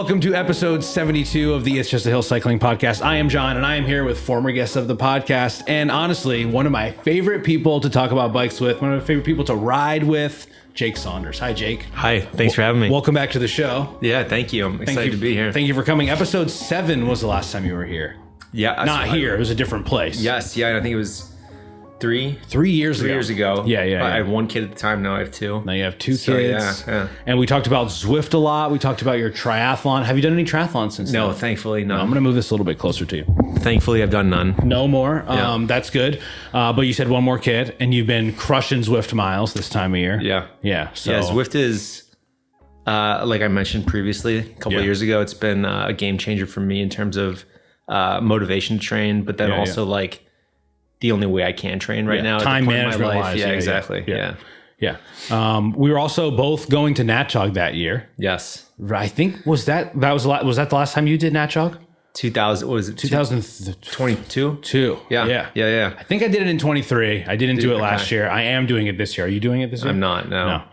Welcome to episode 72 of the It's Just a Hill Cycling Podcast. I am John, and I am here with former guests of the podcast, and honestly, one of my favorite people to talk about bikes with, one of my favorite people to ride with, Jake Saunders. Hi, Jake. Hi, thanks for having me. Welcome back to the show. Yeah, thank you. I'm excited to be here. Thank you for coming. Episode 7 was the last time you were here. Yeah. Not here. It was a different place. Yes, yeah, I think it was three years ago. Yeah. I had one kid at the time, now I have two. Now you have two kids. Yeah. And we talked about Zwift a lot. We talked about your triathlon. Have you done any triathlons since then? No, thankfully none. I'm going to move this a little bit closer to you. Thankfully, I've done none. No more. That's good. But you said one more kid, and you've been crushing Zwift miles this time of year. Yeah. So Zwift is, like I mentioned previously, a couple of years ago, it's been a game changer for me in terms of motivation to train, but then also like the only way I can train right now. Time at the point management in my life. wise. Yeah, exactly. Yeah. We were also both going to Natchog that year. Yes. I think was that the last time you did Natchog? 2000, what was it? 2022? Yeah. I think I did it in 23. I didn't do it last year. I am doing it this year. Are you doing it this year? I'm not, no.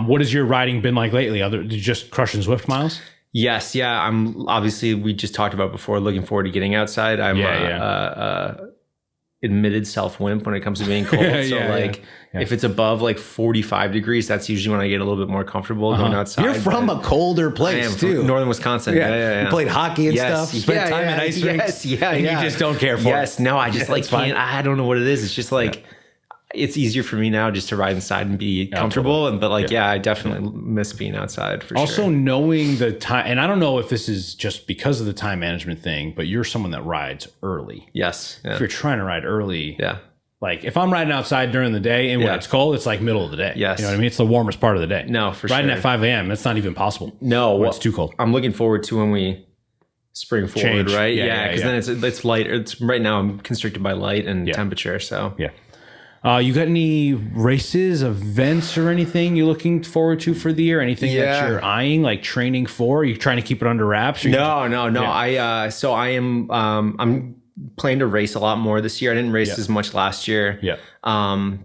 What has your riding been like lately? Just crushing Zwift miles? Yes. Yeah. I'm obviously, we just talked about before, looking forward to getting outside. I'm admitted self-wimp when it comes to being cold. If it's above like 45 degrees, that's usually when I get a little bit more comfortable going outside. You're from a colder place, I am too. from northern Wisconsin. Yeah. You played hockey and stuff. Spent time in ice rinks. You just don't care for it. No, I just can't. I don't know what it is. It's just like it's easier for me now just to ride inside and be comfortable. I definitely miss being outside for sure. Also knowing the time, and I don't know if this is just because of the time management thing, but you're someone that rides early. Yes. Yeah. If you're trying to ride early. Yeah. Like if I'm riding outside during the day and when it's cold, it's like middle of the day. Yes. You know what I mean? It's the warmest part of the day. No, for riding sure. at 5 a.m., it's not even possible. No. It's too cold. I'm looking forward to when we spring forward, right? Yeah. Because then it's light. It's right now I'm constricted by light and temperature. So yeah. You got any races, events, or anything you're looking forward to for the year? Anything that you're eyeing, like training for? Are you trying to keep it under wraps? No. Yeah. I'm planning to race a lot more this year. I didn't race as much last year. Yeah.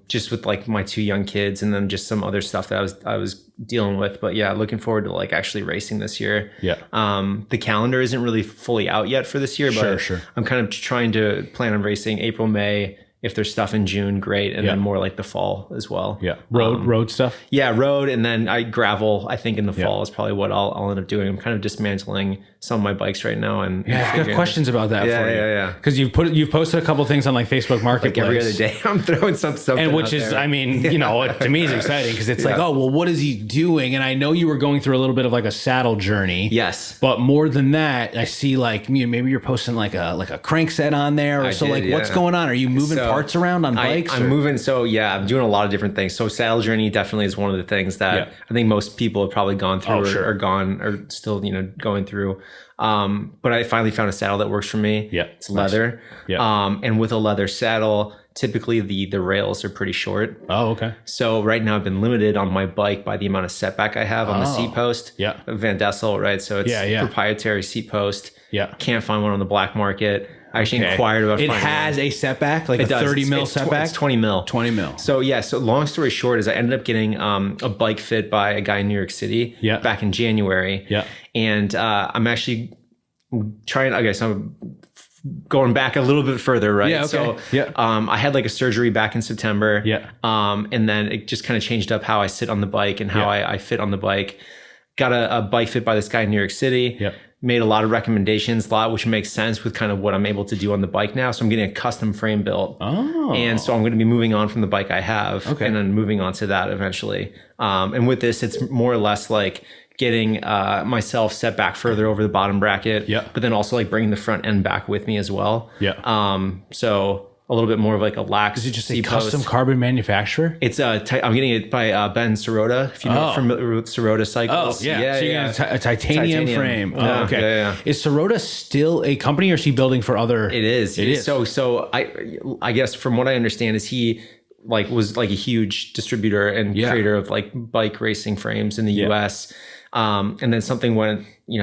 Just with like my two young kids and then just some other stuff that I was dealing with. But yeah, looking forward to like actually racing this year. Yeah. The calendar isn't really fully out yet for this year, but Sure. I'm kind of trying to plan on racing April, May. If there's stuff in June, great. And then more like the fall as well. Yeah. Road stuff? Yeah, road. And then gravel, I think in the fall is probably what I'll end up doing. I'm kind of dismantling some of my bikes right now. And I've got questions about that for you. Yeah. Because you've posted a couple things on like Facebook Marketplace. Like every other day I'm throwing something and which out is, there. I mean, to me is exciting because it's like, oh, well, what is he doing? And I know you were going through a little bit of like a saddle journey. Yes. But more than that, I see like maybe you're posting like a crank set on there. What's going on? Are you moving parts around on bikes? I'm moving. So I'm doing a lot of different things. So saddle journey definitely is one of the things that I think most people have probably gone through or still, going through. But I finally found a saddle that works for me. Yeah. It's leather. Yeah. And with a leather saddle, typically the rails are pretty short. Oh, okay. So right now I've been limited on my bike by the amount of setback I have on the seat post. Yeah. Van Dessel, right? So it's proprietary seat post. Yeah. Can't find one on the black market. I actually inquired about it finding has a setback, like a 30 mil setback? It's 20 mil. 20 mil. So so long story short is I ended up getting a bike fit by a guy in New York City back in January. Yeah. And I'm actually trying, so I'm going back a little bit further, right? Yeah, okay. So I had like a surgery back in September. Yeah. And then it just kind of changed up how I sit on the bike and how I fit on the bike. Got a bike fit by this guy in New York City. Yeah. Made a lot of recommendations, which makes sense with kind of what I'm able to do on the bike now. So I'm getting a custom frame built. Oh. And so I'm going to be moving on from the bike I have and then moving on to that eventually. And with this, it's more or less like getting myself set back further over the bottom bracket, but then also like bringing the front end back with me as well. Yeah. So a little bit more of like a lax. Is it just a custom carbon manufacturer? It's I'm getting it by Ben Sirota. If you know familiar with Sirota Cyclists. Oh yeah. So you're getting a titanium frame. Oh, okay. Yeah. Is Sirota still a company, or is he building for other? It is. It is. So I guess from what I understand is he was like a huge distributor and creator of like bike racing frames in the US. And then something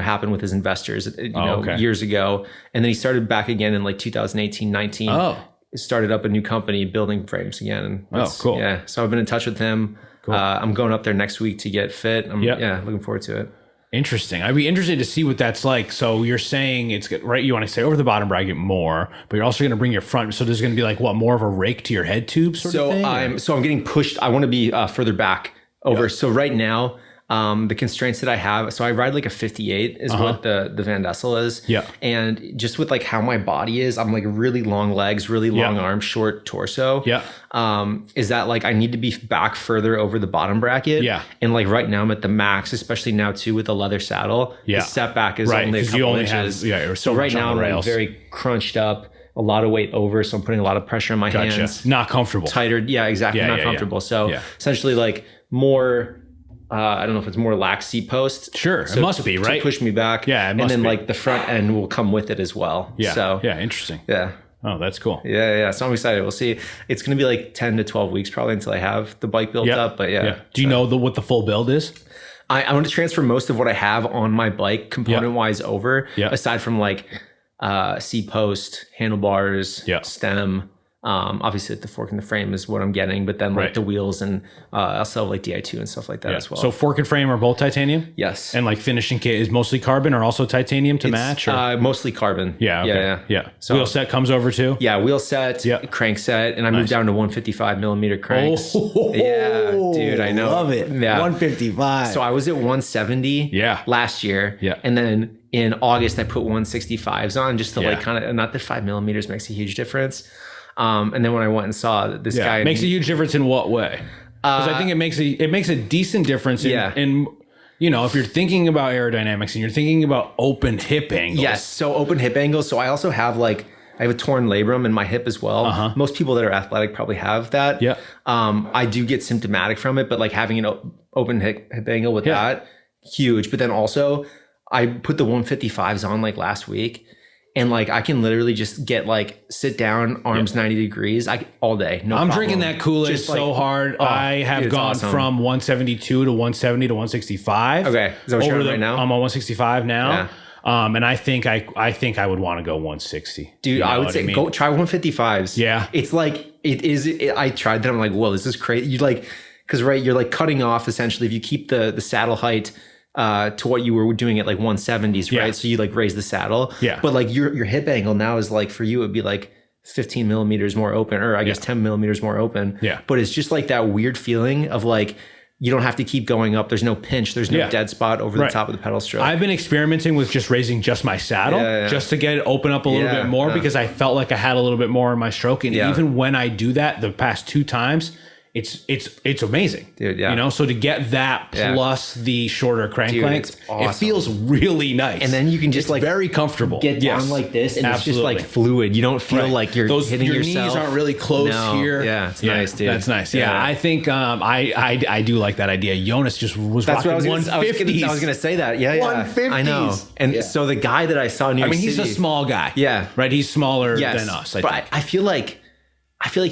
happened with his investors, years ago. And then he started back again in like 2018, 19. Oh. Started up a new company building frames again. And cool. Yeah. So I've been in touch with him. Cool. I'm going up there next week to get fit. I'm looking forward to it. Interesting. I'd be interested to see what that's like. So you're saying it's good, right? You want to stay over the bottom bracket more, but you're also going to bring your front. So there's going to be like what, more of a rake to your head tube sort of thing? I'm getting pushed. I want to be further back over. Yep. So right now, the constraints that I have, so I ride like a 58 is what the Van Dessel is. Yeah. And just with like how my body is, I'm like really long legs, really long arms, short torso. Yeah. Is that like I need to be back further over the bottom bracket. Yeah. And like right now I'm at the max, especially now too with the leather saddle. Yeah. The setback is only a couple inches. So right now I'm like very crunched up, a lot of weight over. So I'm putting a lot of pressure on my hands. Not comfortable. Tighter. Yeah, exactly. Not comfortable. So essentially like more, I don't know if it's more lax seat post. Sure. So it must be, right? To push me back. Yeah. And then like the front end will come with it as well. Yeah. So yeah. Interesting. Yeah. Oh, that's cool. Yeah. So I'm excited. We'll see. It's going to be like 10 to 12 weeks probably until I have the bike built up. But yeah. Do you know what the full build is? I want to transfer most of what I have on my bike component wise over, aside from like seat post, handlebars, stem. Obviously the fork and the frame is what I'm getting, but then like the wheels and I also have like Di2 and stuff like that as well. So fork and frame are both titanium? Yes. And like finishing kit is mostly carbon or also titanium to match? Or? Mostly carbon. Yeah. Okay. Yeah. So wheel set comes over too? Yeah. Wheel set, crank set. And I moved down to 155 millimeter cranks. Yeah, dude, I know. Love it. Yeah. 155. So I was at 170 last year. Yeah. And then in August, I put 165s on just to like kind of, not that 5 millimeters makes a huge difference. And then when I went and saw this guy, makes a huge difference in what way? Because I think it makes a decent difference in you know, if you're thinking about aerodynamics and you're thinking about open hip angles. Yes, so open hip angles. So I also have like I have a torn labrum in my hip as well. Most people that are athletic probably have that. Yeah. I do get symptomatic from it, but like having an open hip angle with that, huge. But then also I put the 155s on like last week. And like I can literally just get like sit down, arms 90 degrees, all day. No I'm problem. drinking that Kool-Aid so hard. I have gone from 172 to 170 to 165. Okay, is that what you're on right now? I'm on 165 now. And I think I would want to go 160. Dude, I would say go try 155s. Yeah, it's like I tried that. I'm like, whoa, this is crazy. You like because you're like cutting off essentially if you keep the saddle height. To what you were doing at like 170s, right? So you like raise the saddle. Yeah. But like your hip angle now is like for you, it'd be like 15 millimeters more open, or I guess 10 millimeters more open. Yeah. But it's just like that weird feeling of like, you don't have to keep going up. There's no pinch. There's no dead spot over the top of the pedal stroke. I've been experimenting with just raising just my saddle just to get it open up a little bit more because I felt like I had a little bit more in my stroke. And even when I do that the past 2 times, it's amazing, dude. Yeah, you know. So to get that plus the shorter crank length, awesome. It feels really nice. And then you can just like very comfortable get down like this, and it's just like fluid. You don't feel like you're hitting your yourself. Knees aren't really close here. Yeah, it's nice, dude. That's nice. Yeah, I think I do like that idea. Jonas just was rocking 150s. I was gonna say that. Yeah, 150s. I know. And so the guy that I saw in New York City, he's a small guy. Yeah, right. He's smaller than us. But I feel like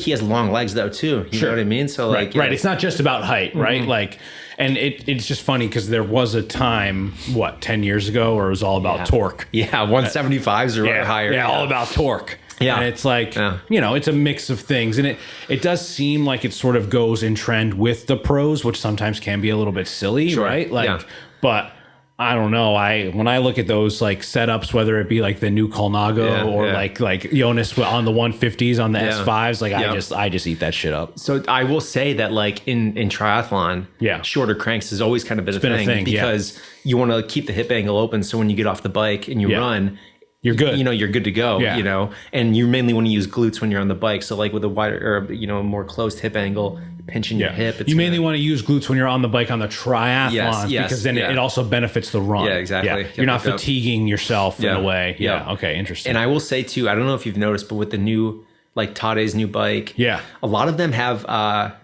he has long legs though too. You know what I mean? So like, right. It's not just about height, right? Like, and it's just funny because there was a time, 10 years ago, where it was all about torque. Yeah, 175s or higher. Yeah, all about torque. Yeah, and it's like you know, it's a mix of things, and it does seem like it sort of goes in trend with the pros, which sometimes can be a little bit silly, right? Like, but. I don't know. When I look at those like setups, whether it be like the new Colnago or like Jonas on the 150s on the S5s, like I just eat that shit up. So I will say that like in triathlon, shorter cranks has always kind of been a thing because you want to keep the hip angle open. So when you get off the bike and you run, you're good. You know, you're good to go. You know, and you mainly want to use glutes when you're on the bike. So like with a wider or more closed hip angle. Pinching your hip. You mainly want to use glutes when you're on the bike on the triathlon because then it also benefits the run. Yeah, exactly. You're not fatiguing yourself in a way. Yeah. Okay, interesting. And I will say too, I don't know if you've noticed, but with the new, like Tade's new bike, a lot of them have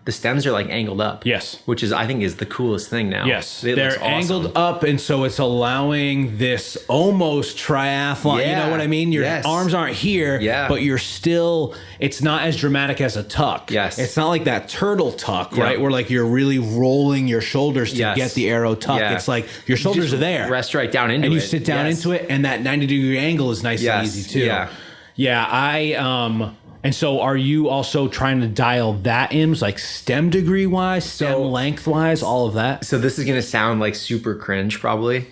the stems are like angled up. Yes. Which I think is the coolest thing now. Yes. They're angled up, and so it's allowing this almost triathlon. You know what I mean? Your arms aren't here, but you're still, it's not as dramatic as a tuck. Yes. It's not like that turtle tuck, right? Where like you're really rolling your shoulders to get the arrow tuck. It's like your shoulders are there. Rest right down into it. And you sit down into it, and that 90-degree angle is nice and easy too. Yeah. And so are you also trying to dial that in, like stem degree wise, stem length wise, all of that? So this is going to sound like super cringe probably.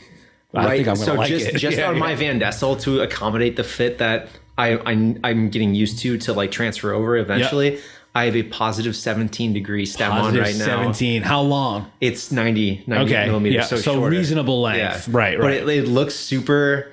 I think I'm going to like it. Just on my Van Dessel to accommodate the fit that I'm getting used to like transfer over eventually. Yep. I have a positive 17 degree stem on right now. 17. How long? It's 90 millimeters. Yeah. So shorter. Reasonable length. Yeah. Right. But it looks super.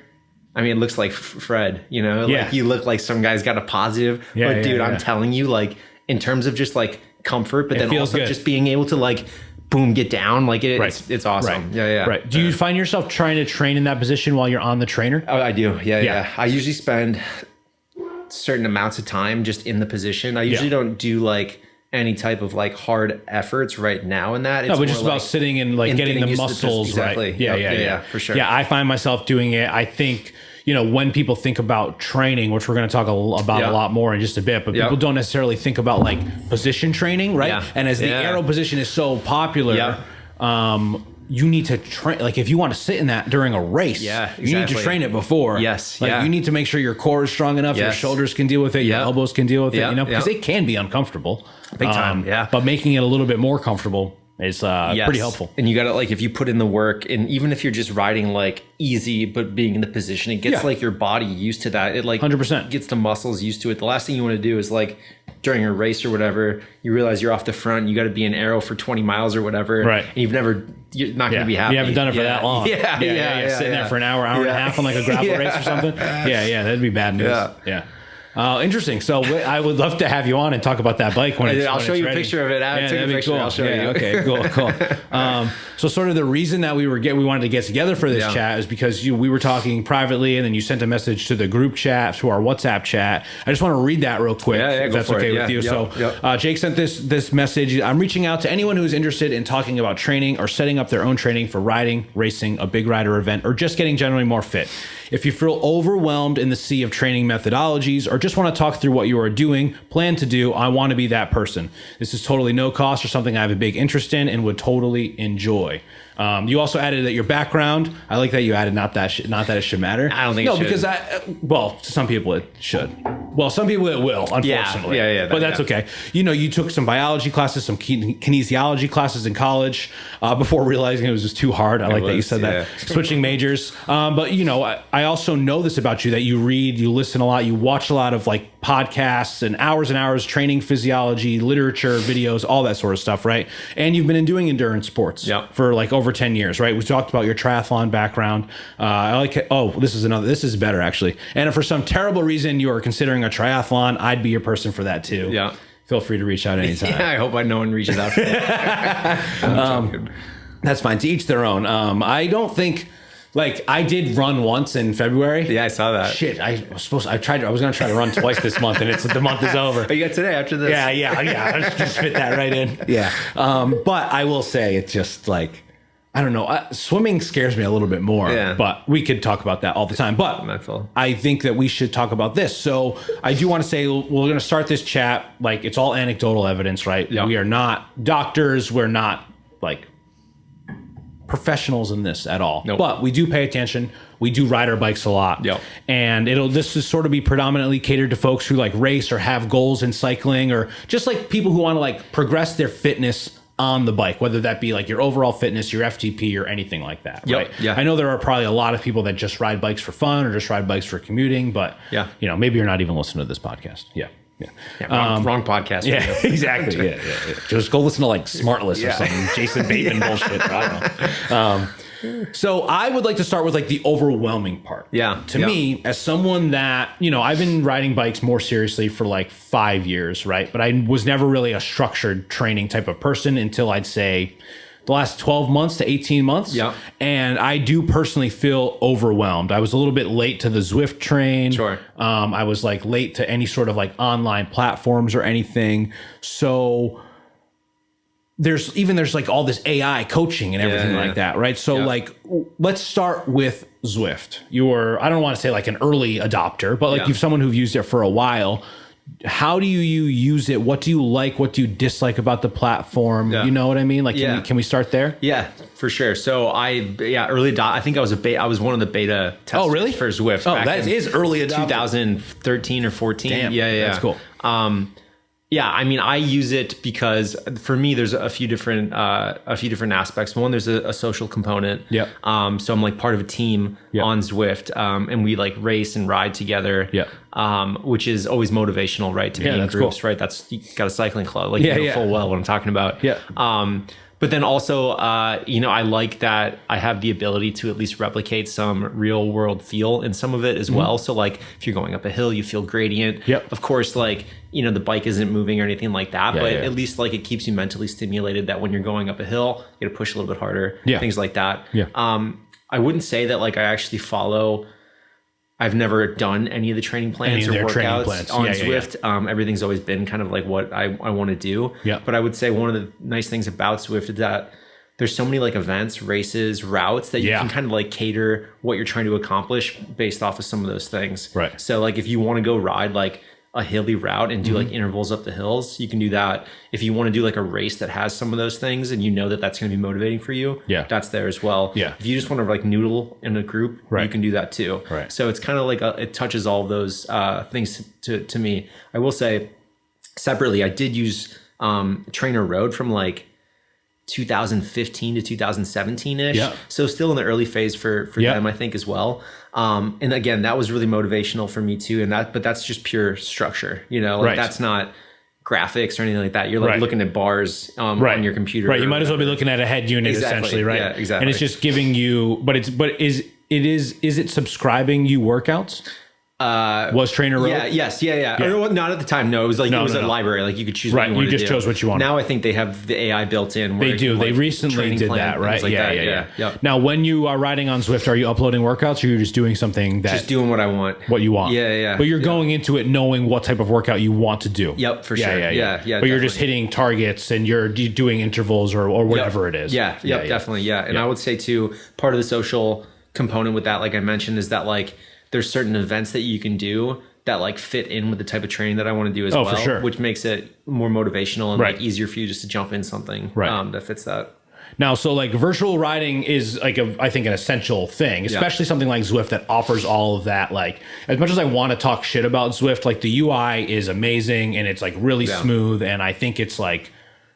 I mean, it looks like Fred, you know, like you look like some guy's got a positive. But dude, I'm telling you, like in terms of just like comfort, but then also just being able to like, boom, get down. Like it's awesome. Right. Yeah. Right. Do you find yourself trying to train in that position while you're on the trainer? Oh, I do. Yeah. I usually spend certain amounts of time just in the position. I usually don't do like any type of like hard efforts right now in that. It's but just about sitting and like getting the muscles exactly. right. Yeah, for sure. Yeah, I find myself doing it. I think, you know, when people think about training, which we're going to talk about a lot more in just a bit, but people don't necessarily think about like position training, right? Yeah. And as the aero position is so popular, you need to train. Like if you want to sit in that during a race, you need to train it before. Yes. Like you need to make sure your core is strong enough, your shoulders can deal with it, your elbows can deal with it, you know, because it can be uncomfortable. Big time. But making it a little bit more comfortable is pretty helpful. And you got to like, if you put in the work and even if you're just riding like easy, but being in the position, it gets like your body used to that. It like 100% gets the muscles used to it. The last thing you want to do is like during a race or whatever, you realize you're off the front, you got to be in aero for 20 miles or whatever. Right. And you're not going to be happy. You haven't done it for that long. Sitting there for an hour and a half on like a gravel race or something. That'd be bad news. Yeah. Interesting. So I would love to have you on and talk about that bike I'll show you a picture of it. I took a picture. Cool. I'll show you. Okay, cool. So sort of the reason that we wanted to get together for this chat is because we were talking privately and then you sent a message to the group chat, to our WhatsApp chat. I just want to read that real quick if that's okay with you. So Jake sent this message. I'm reaching out to anyone who's interested in talking about training or setting up their own training for riding, racing, a big rider event, or just getting generally more fit. If you feel overwhelmed in the sea of training methodologies or just want to talk through what you are doing, plan to do, I want to be that person. This is totally no cost or something I have a big interest in and would totally enjoy. You also added that your background. I like that you added not that it should matter. I don't think it should. Because to some people it should. Well, some people it will, unfortunately. But that's okay. You know, you took some biology classes, some kinesiology classes in college before realizing it was just too hard. I like that you said that. Switching majors. But, you know, I also know this about you, that you read, you listen a lot, you watch a lot of like podcasts and hours training physiology, literature, videos, all that sort of stuff, right? And you've been doing endurance sports for like over 10 years, right? We talked about your triathlon background. I like it. Oh, this is better actually. And if for some terrible reason you are considering a triathlon, I'd be your person for that too. Yeah. Feel free to reach out anytime. I hope no one reaches out. That's fine. To each their own. I don't think. Like I did run once in February. Yeah, I saw that. Shit, I was going to try to run twice this month, and the month is over. Oh, you got today after this? Yeah. Let's just fit that right in. Yeah. But I will say it's just like, I don't know. Swimming scares me a little bit more. Yeah. But we could talk about that all the time. But I think that we should talk about this. So I do want to say we're going to start this chat like it's all anecdotal evidence, right? Yep. We are not doctors. We're not like professionals in this at all. Nope. But we do pay attention. We do ride our bikes a lot. Yep. And this is sort of be predominantly catered to folks who like race or have goals in cycling, or just like people who want to like progress their fitness on the bike, whether that be like your overall fitness, your FTP, or anything like that. Right. Yeah. I know there are probably a lot of people that just ride bikes for fun or just ride bikes for commuting, but you know, maybe you're not even listening to this podcast. Wrong podcast. Yeah, exactly. Yeah. Just go listen to like Smartless or something, Jason Bateman bullshit. I don't know. So I would like to start with like the overwhelming part. To me, as someone that, you know, I've been riding bikes more seriously for like 5 years, right? But I was never really a structured training type of person until I'd say the last 12 months to 18 months. And I do personally feel overwhelmed. I was a little bit late to the Zwift train. Sure. I was like late to any sort of like online platforms or anything. So there's like all this AI coaching and everything like that, right? So like, let's start with Zwift. I don't want to say like an early adopter, but like you're someone who've used it for a while. How do you use it? What do you like? What do you dislike about the platform? You know what I mean? Like, can we start there? Yeah, for sure. So early adopt. I think I was one of the beta testers. Oh, really? For Zwift. Oh, that is early adopter. 2013 or 14. Damn, that's cool. Yeah, I mean, I use it because for me, there's a few different aspects. One, there's a social component. Yeah. So I'm like part of a team on Zwift, and we like race and ride together. Yeah. Which is always motivational, right? To be in groups, cool. Right? That's, you got a cycling club, like you know full well what I'm talking about. Yeah. But then also, I like that I have the ability to at least replicate some real world feel in some of it as well. So like if you're going up a hill, you feel gradient. Yep. Of course, like, the bike isn't moving or anything like that, but at least like it keeps you mentally stimulated that when you're going up a hill, you got to push a little bit harder, things like that. Yeah. I wouldn't say that like I actually follow. I've never done any of the training plans or workouts on Zwift. Yeah. Everything's always been kind of like what I want to do. Yeah. But I would say one of the nice things about Zwift is that there's so many like events, races, routes that you can kind of like cater what you're trying to accomplish based off of some of those things. Right. So like if you want to go ride like a hilly route and do like intervals up the hills, you can do that. If you want to do like a race that has some of those things and you know that that's going to be motivating for you, that's there as well. Yeah. If you just want to like noodle in a group, you can do that too. Right. So it's kind of like it touches all of those things to me. I will say separately, I did use TrainerRoad from like 2015 to 2017 ish. Yeah. So still in the early phase for them, I think as well. And again, that was really motivational for me too. But that's just pure structure, like that's not graphics or anything like that. You're like looking at bars on your computer. Right. You might as well be looking at a head unit essentially, right? Yeah, exactly. And it's just giving you, is it subscribing you workouts? Was TrainerRoad? Yeah. Or, not at the time. No, it was like it was a library. Like you could choose what you wanted to do. You just chose what you wanted. Now I think they have the AI built in. They do. They recently did that, right? Yeah. Now, when you are riding on Zwift, are you uploading workouts or you're just doing something just doing what I want? What you want. Yeah. But you're going into it knowing what type of workout you want to do. Yep, for sure. Yeah. But you're just hitting targets and you're doing intervals or whatever it is. Yeah, definitely. Yeah. And I would say too, part of the social component with that, like I mentioned, is that like there's certain events that you can do that like fit in with the type of training that I want to do as well, for sure. Which makes it more motivational and like easier for you just to jump in something that fits that. Now, so like virtual riding is like I think an essential thing, especially something like Zwift that offers all of that. Like as much as I want to talk shit about Zwift, like the UI is amazing and it's like really smooth. And I think it's like,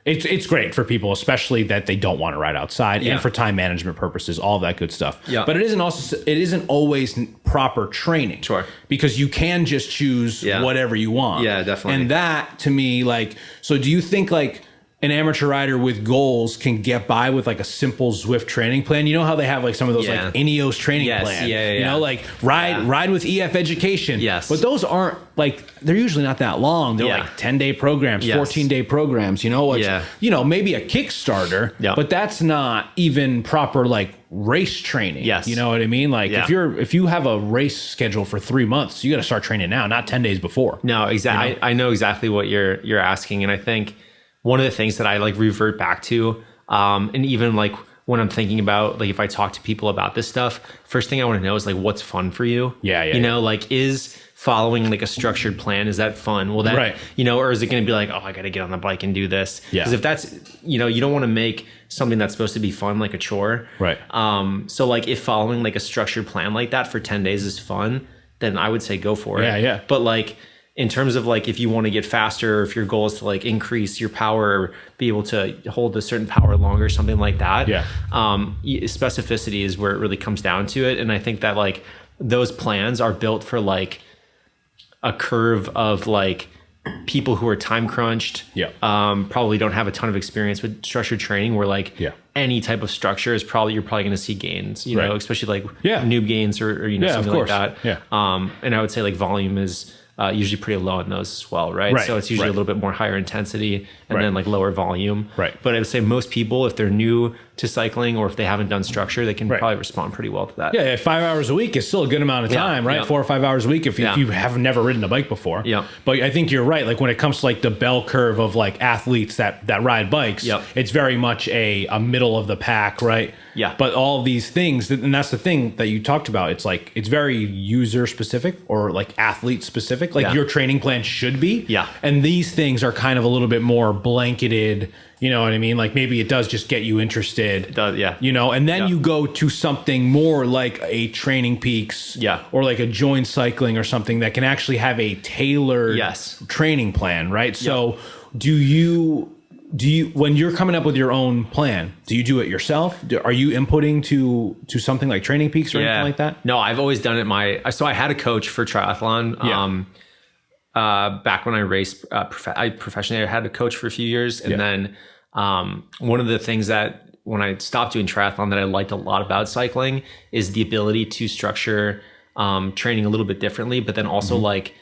it's great for people, especially that they don't want to ride outside and for time management purposes, all of that good stuff. Yeah. But it isn't always proper training. Sure. Because you can just choose whatever you want. Yeah, definitely. And that to me, like, so do you think like an amateur rider with goals can get by with like a simple Zwift training plan? You know how they have like some of those like Ineos training plan, you know, like ride with EF education. Yes. But those aren't like, they're usually not that long. They're like 10-day programs, 14-day programs, you know, maybe a Kickstarter, but that's not even proper like race training. Yes. You know what I mean? Like if you have a race schedule for 3 months, you got to start training now, not 10 days before. No, exactly. You know? I know exactly what you're asking. And I think one of the things that I like revert back to, and even like when I'm thinking about like if I talk to people about this stuff, first thing I want to know is like what's fun for you. Like is following like a structured plan, is that fun? Will that or is it going to be like, oh, I got to get on the bike and do this? Because if that's you don't want to make something that's supposed to be fun like a chore. Right. So like if following like a structured plan like that for 10 days is fun, then I would say go for it. Yeah. But like in terms of like if you want to get faster, or if your goal is to like increase your power or be able to hold a certain power longer, something like that, specificity is where it really comes down to it. And I think that like those plans are built for like a curve of like people who are time crunched, probably don't have a ton of experience with structured training, where like any type of structure is you're probably going to see gains, you know, especially like noob gains or something like that. And I would say like volume is usually pretty low in those as well, right? So it's usually a little bit more higher intensity and then like lower volume. But I would say most people, if they're new to cycling or if they haven't done structure, they can probably respond pretty well to that. 5 hours a week is still a good amount of time, right? 4 or 5 hours a week if you have never ridden a bike before. But I think you're right. Like when it comes to like the bell curve of like athletes that ride bikes, it's very much a middle of the pack, right? But all of these things, and that's the thing that you talked about, it's like it's very user specific or like athlete specific, like your training plan should be. And these things are kind of a little bit more blanketed, you know what I mean? Like maybe it does just get you interested. It does, you know, and then you go to something more like a Training Peaks or like a Join Cycling or something that can actually have a tailored training plan, right? So do you when you're coming up with your own plan, do you do it yourself? Are you inputting to something like Training Peaks or anything like that? No, I've always done it. So I had a coach for triathlon. Back when I raced professionally, I had a coach for a few years. And then one of the things that when I stopped doing triathlon that I liked a lot about cycling is the ability to structure training a little bit differently, but then also like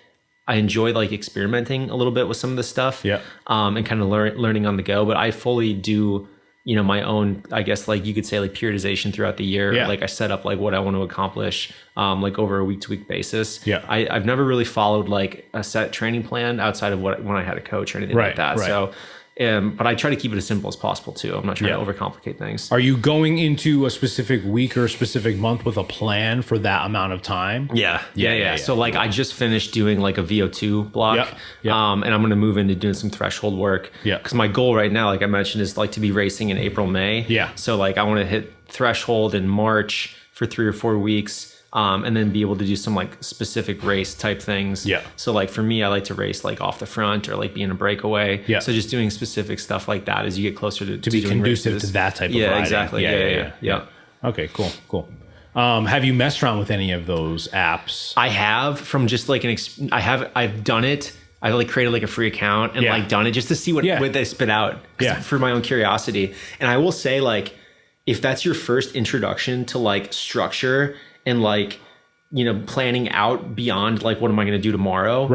I enjoy like experimenting a little bit with some of the stuff and kind of learning on the go. But I fully do, you know, my own, I guess, like you could say like periodization throughout the year. Like I set up like what I want to accomplish like over a week to week basis. I've never really followed like a set training plan outside of when I had a coach or anything like that. So but I try to keep it as simple as possible too. I'm not trying to overcomplicate things. Are you going into a specific week or a specific month with a plan for that amount of time? Yeah. So like I just finished doing like a VO2 block and I'm going to move into doing some threshold work. Because my goal right now, like I mentioned, is like to be racing in April, May. So like I want to hit threshold in March for 3 or 4 weeks. And then be able to do some like specific race type things. So like for me, I like to race like off the front or like be in a breakaway. So just doing specific stuff like that as you get closer to be conducive races. To that type of riding. Exactly. Yeah. Okay, cool. Have you messed around with any of those apps? I have from just like I've done it. I've like created like a free account and like done it just to see what they spit out for my own curiosity. And I will say like, if that's your first introduction to like structure and like, you know, planning out beyond like, what am I going to do tomorrow?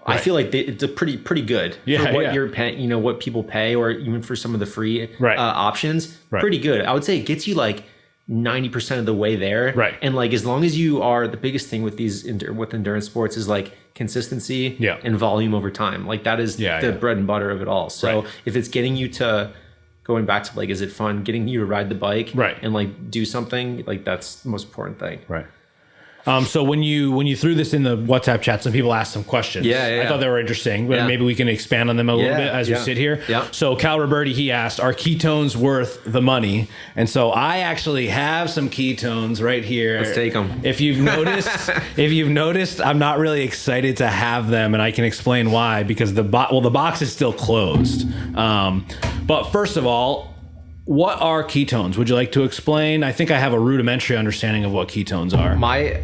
I feel like it's a pretty good for what you're paying, you know, what people pay, or even for some of the free options, pretty good. I would say it gets you like 90% of the way there. And like, as long as you are, the biggest thing with these, with endurance sports is like consistency and volume over time. Like that is the bread and butter of it all. So if it's getting you to, going back to like, is it fun getting you to ride the bike and like do something, like that's the most important thing. So when you threw this in the WhatsApp chat, some people asked some questions. I thought they were interesting, but maybe we can expand on them a little bit as we sit here. So Cal Roberti, he asked, are ketones worth the money? And so I actually have some ketones right here. Let's take them. If you've noticed, I'm not really excited to have them, and I can explain why, because the box is still closed. But first of all, what are ketones? Would you like to explain? I think I have a rudimentary understanding of what ketones are. My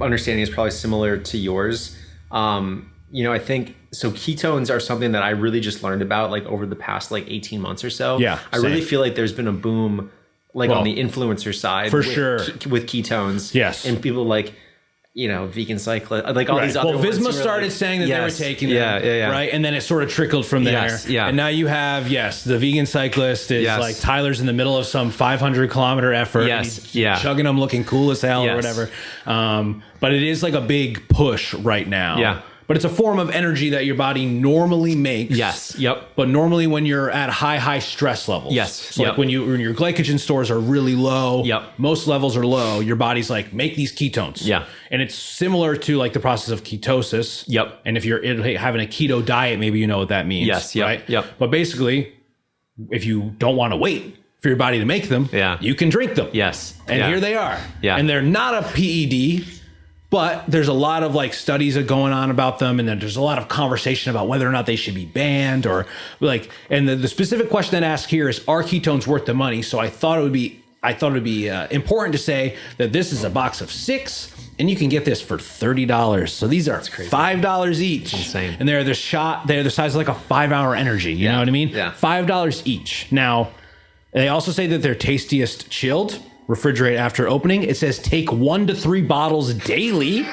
understanding is probably similar to yours. You know, I think so. Ketones are something that I really just learned about like over the past like 18 months or so. I really feel like there's been a boom like on the influencer side with ketones. And people like, you know, vegan cyclists, like all these other ones. Visma started saying that they were taking them, right? And then it sort of trickled from there. And now you have, the vegan cyclist is like Tyler's in the middle of some 500-kilometer effort. He's chugging them looking cool as hell or whatever. But it is like a big push right now. But it's a form of energy that your body normally makes. But normally when you're at high stress levels. So like when your glycogen stores are really low, most levels are low, your body's like, make these ketones. And it's similar to like the process of ketosis. And if you're having a keto diet, maybe you know what that means. Right? But basically, if you don't want to wait for your body to make them, you can drink them. And here they are. And they're not a PED. But there's a lot of like studies going on about them, and then there's a lot of conversation about whether or not they should be banned or like. And the specific question that asked here is, are ketones worth the money? So I thought it would be important to say that this is a box of 6, and you can get this for $30. So these are $5 each. That's insane. And they're the size of like a 5-hour energy. You know what I mean? $5 each. Now they also say that they're tastiest chilled. Refrigerate after opening. It says take 1 to 3 bottles daily.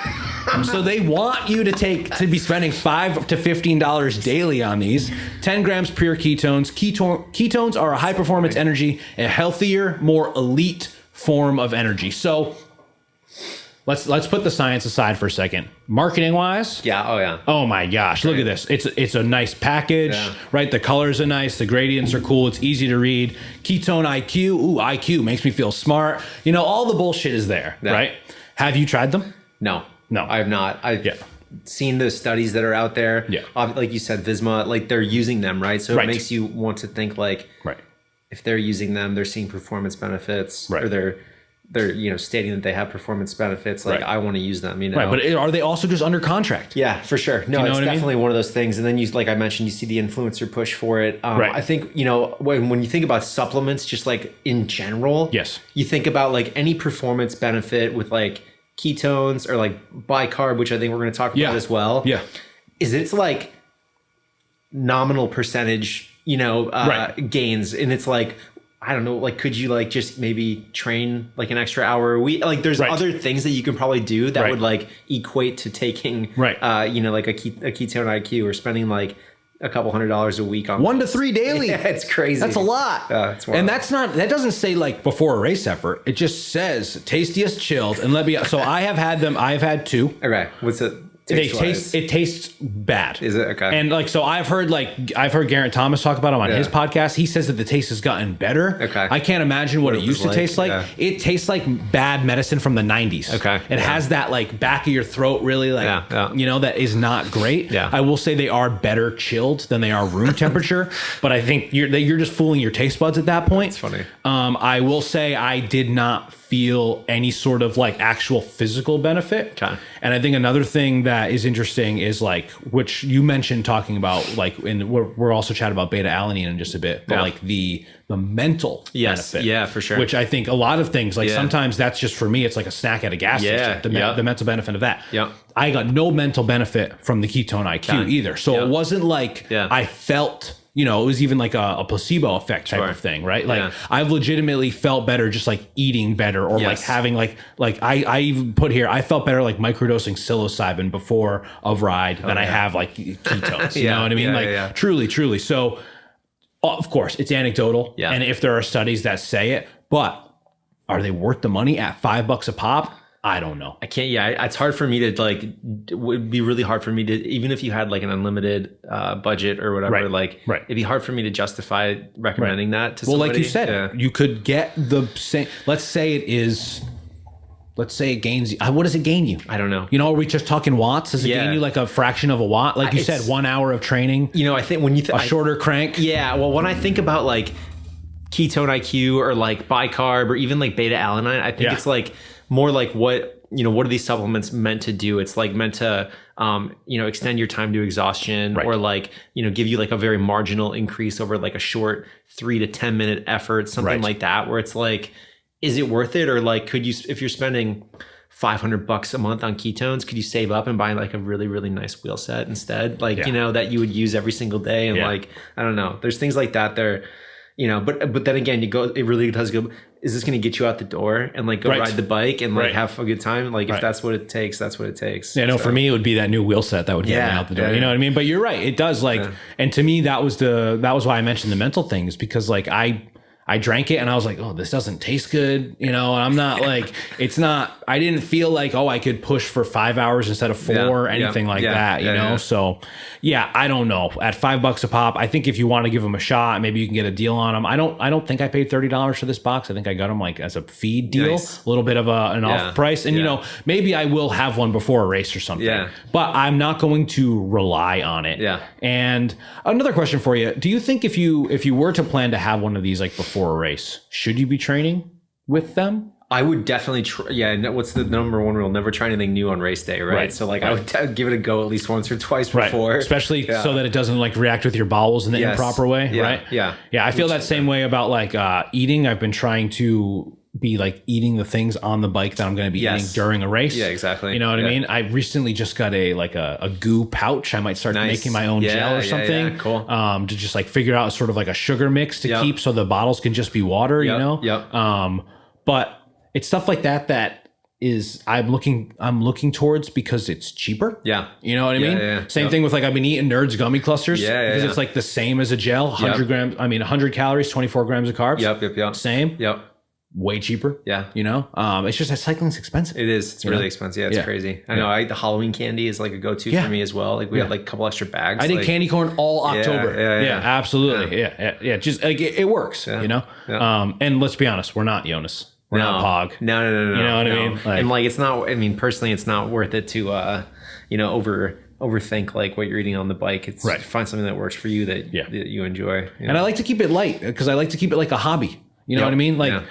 So they want you to be spending $5 to $15 daily on these. 10 grams pure ketones. Ketones are a high performance energy, a healthier, more elite form of energy. So let's put the science aside for a second. Marketing wise, oh my gosh, look at this. It's a nice package, right? The colors are nice, the gradients are cool, it's easy to read. Ketone IQ, IQ makes me feel smart. You know, all the bullshit is there, right? Have you tried them? No, I have not. I've seen the studies that are out there. Like you said, Visma, like they're using them, right? So it makes you want to think like, if they're using them, they're seeing performance benefits, or they're they're stating that they have performance benefits, like I want to use them, Right, but are they also just under contract? Yeah, for sure. No, it's definitely one of those things. And then like I mentioned, you see the influencer push for it. I think when you think about supplements, just like in general, yes, you think about like any performance benefit with like ketones or like bicarb, which I think we're going to talk about as well. Yeah, is it's like nominal percentage, gains, and it's like, I don't know, like, could you like just maybe train like an extra hour a week? Like there's other things that you can probably do that would like equate to taking, like a ketone IQ, or spending like a couple $100 a week on 1 to 3 daily. Yeah, it's crazy. That's a lot. And that doesn't say like before a race effort. It just says tastiest chilled. And so I've had 2. Okay. What's it? It tastes bad. Is it? Okay. And like, so I've heard Geraint Thomas talk about him on his podcast. He says that the taste has gotten better. Okay. I can't imagine what it used to taste like. Yeah. It tastes like bad medicine from the 90s. Okay. It has that like back of your throat, really like, that is not great. Yeah. I will say they are better chilled than they are room temperature, but I think you're just fooling your taste buds at that point. It's funny. I will say I did not feel any sort of like actual physical benefit. Okay. And I think another thing that is interesting is like, which you mentioned talking about, like, and we're also chatting about beta-alanine in just a bit, but like the mental benefit. Yeah, for sure. Which I think a lot of things, like sometimes that's just for me, it's like a snack at a gas station, the mental benefit of that. Yeah. I got no mental benefit from the ketone IQ either. So it wasn't like I felt, it was even like a placebo effect type of thing, right? Like I've legitimately felt better just like eating better, or like having like I even put here, I felt better like microdosing psilocybin before a ride than I have like ketones. You know what I mean? Truly. So of course it's anecdotal. Yeah. And if there are studies that say it, but are they worth the money at $5 a pop? I don't know. I can't. Yeah, it's hard for me to like. It would be really hard for me to, even if you had like an unlimited budget or whatever. It'd be hard for me to justify recommending that to somebody. Well, like you said, you could get the same. Let's say it gains you. What does it gain you? I don't know. Are we just talking watts? Does it gain you like a fraction of a watt? Like you said, 1 hour of training. I think when you a shorter crank. Yeah. Well, when I think about like ketone IQ or like bicarb or even like beta-alanine, I think it's like more like what are these supplements meant to do? It's like meant to, extend your time to exhaustion, or like, give you like a very marginal increase over like a short 3 to 10 minute effort, something like that, where it's like, is it worth it? Or like, could you, if you're spending $500 a month on ketones, could you save up and buy like a really, really nice wheel set instead? Like, that you would use every single day. And like, I don't know, there's things like that there. But then again, it really does go, is this going to get you out the door and like go ride the bike and like have a good time? Like if that's what it takes, that's what it takes. Yeah, no, for me, it would be that new wheel set that would get me out the door. You know what I mean? But you're right. It does like, and to me, that was why I mentioned the mental things, because like I drank it and I was like, oh, this doesn't taste good. And I'm not like, I didn't feel like, oh, I could push for 5 hours instead of 4 or anything like that, you know? So I don't know. At $5 a pop, I think if you want to give them a shot, maybe you can get a deal on them. I don't think I paid $30 for this box. I think I got them like as a feed deal, a little bit of an off price. And maybe I will have one before a race or something, but I'm not going to rely on it. Yeah. And another question for you. Do you think if you were to plan to have one of these like before a race, should you be training with them? I would definitely try. Yeah. What's the number one rule? Never try anything new on race day. Right. So like I would give it a go at least once or twice before. Especially so that it doesn't like react with your bowels in the improper way. Right. Yeah. I feel that same way about like eating. I've been trying to be like eating the things on the bike that I'm going to be eating during a race. Yeah, exactly. You know what I mean? I recently just got a goo pouch. I might start making my own gel or something. Yeah, cool. To just like figure out sort of like a sugar mix to keep so the bottles can just be water, you know? Yep. But it's stuff like that is I'm looking towards because it's cheaper. Yeah. You know what I mean? Yeah. Same thing with like I've been eating Nerds gummy clusters because it's like the same as a gel, 100 grams, 100 calories, 24 grams of carbs. Yep. Same. Yep. Way cheaper. Yeah. It's just that cycling's expensive. It is. It's really expensive. Yeah, it's crazy. I know the Halloween candy is like a go-to for me as well. Like we had like a couple extra bags. I did candy corn all October. Yeah, absolutely. Yeah. Just like it works, and let's be honest, we're not Jonas. We're not Pog. No. You know what I mean? And like it's not, personally, it's not worth it to, overthink like what you're eating on the bike. It's find something that works for you that you enjoy. And I like to keep it light because I like to keep it like a hobby. You know what I mean? Like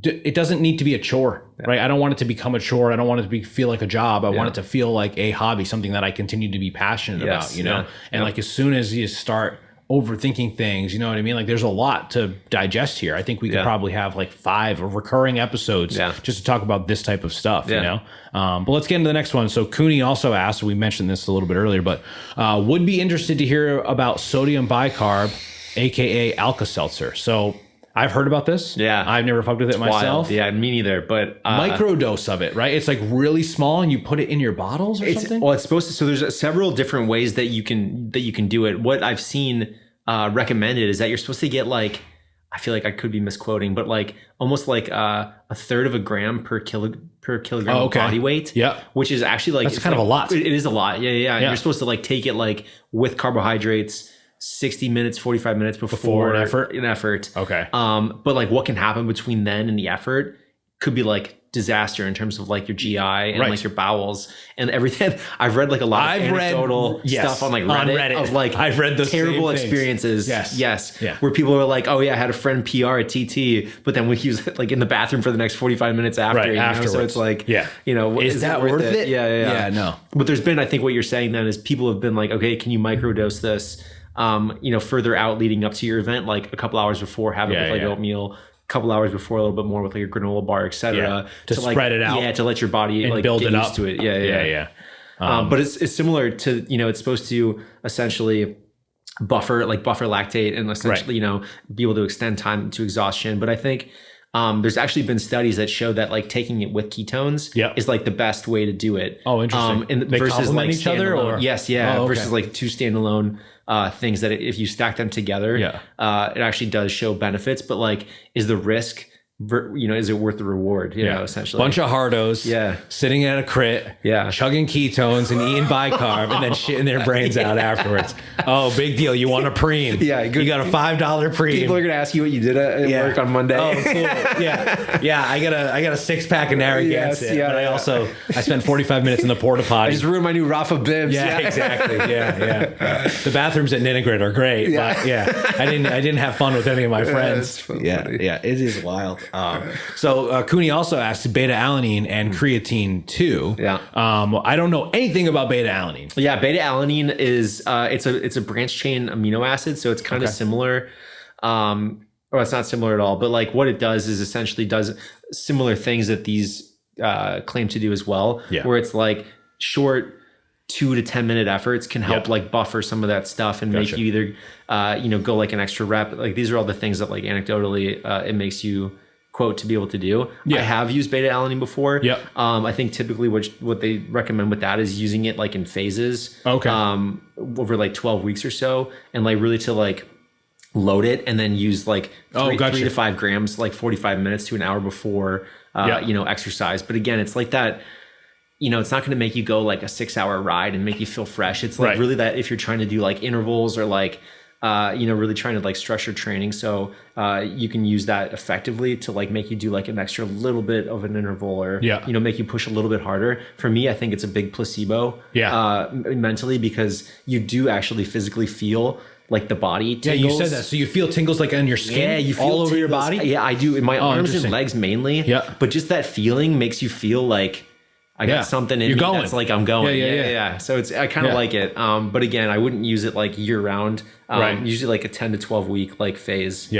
it doesn't need to be a chore, right? I don't want it to become a chore. I don't want it to feel like a job. I want it to feel like a hobby, something that I continue to be passionate about, you know? And like, as soon as you start overthinking things, you know what I mean? Like, there's a lot to digest here. I think we could probably have like 5 recurring episodes just to talk about this type of stuff, you know? But let's get into the next one. So Cooney also asked, we mentioned this a little bit earlier, but would be interested to hear about sodium bicarb, AKA Alka-Seltzer. So I've heard about this. Yeah. I've never fucked with it myself. Wild. Yeah, me neither. But microdose of it, right? It's like really small and you put it in your bottles or something? Well, it's supposed to. So there's several different ways that you can do it. What I've seen recommended is that you're supposed to get like, I feel like I could be misquoting, but like almost like a third of a gram per kilogram of body weight. Yeah. Which is actually like, that's kind of a lot. It is a lot. Yeah. You're supposed to like take it like with carbohydrates, 60 minutes, 45 minutes before an effort. Okay. But like what can happen between then and the effort could be like disaster in terms of like your GI and like your bowels and everything. I've read like a lot of anecdotal stuff on like Reddit of like I've read those terrible experiences. Yes. Where people are like, oh yeah, I had a friend PR at TT, but then he was like in the bathroom for the next 45 minutes after. You know? So it's like, you know, is that worth it? Yeah. No. But there's been, I think what you're saying then is people have been like, okay, can you microdose this? You know, further out leading up to your event, like a couple hours before, have it with like oatmeal, a couple hours before, a little bit more with like a granola bar, etc. To like, spread it out. Yeah, to let your body and like build get it used up to it. Yeah. But it's similar to, you know, it's supposed to essentially buffer lactate and essentially, you know, be able to extend time to exhaustion. But I think there's actually been studies that show that like taking it with ketones is like the best way to do it. Oh, interesting. And they versus complement like each other, or yes, versus like 2 standalone things that if you stack them together, it actually does show benefits. But like, is the risk, you know, is it worth the reward? You know, essentially, bunch of hardos, sitting at a crit, chugging ketones and eating bicarb, and then shitting their brains out afterwards. Oh, big deal! You want a preem? You got a $5 preem. People are gonna ask you what you did at work on Monday. Oh, cool. Yeah. I got a 6-pack of Narragansett, but I spent 45 minutes in the porta potty. I just ruined my new Rafa bibs. Yeah, exactly. Yeah. The bathrooms at Ninigrid are great, but I didn't have fun with any of my friends. Yeah, it is wild. So Cooney also asked beta-alanine and creatine too. I don't know anything about beta-alanine. Yeah, beta-alanine is it's a branch chain amino acid, so it's kind of similar. Or it's not similar at all, but like what it does is essentially does similar things that these claim to do as well. Where it's like short 2 to 10 minute efforts can help like buffer some of that stuff and make you either you know, go like an extra rep. Like these are all the things that like anecdotally it makes you quote to be able to do. I have used beta-alanine before. I think typically what they recommend with that is using it like in phases. Over like 12 weeks or so, and like really to like load it and then use like 3 to 5 grams like 45 minutes to an hour before you know, exercise. But again, it's like that, you know, it's not going to make you go like a 6-hour ride and make you feel fresh. It's like really that if you're trying to do like intervals or like you know, really trying to like structure training. So you can use that effectively to like make you do like an extra little bit of an interval or, you know, make you push a little bit harder. For me, I think it's a big placebo mentally, because you do actually physically feel like the body tingles. Yeah, you said that. So you feel tingles like on your skin? Yeah, you feel all over your body? Yeah, I do. In my arms and legs mainly. But just that feeling makes you feel like I got something in me that's like I'm going. Yeah. So I kind of like it. But again, I wouldn't use it like year round. Usually like a 10 to 12 week like phase.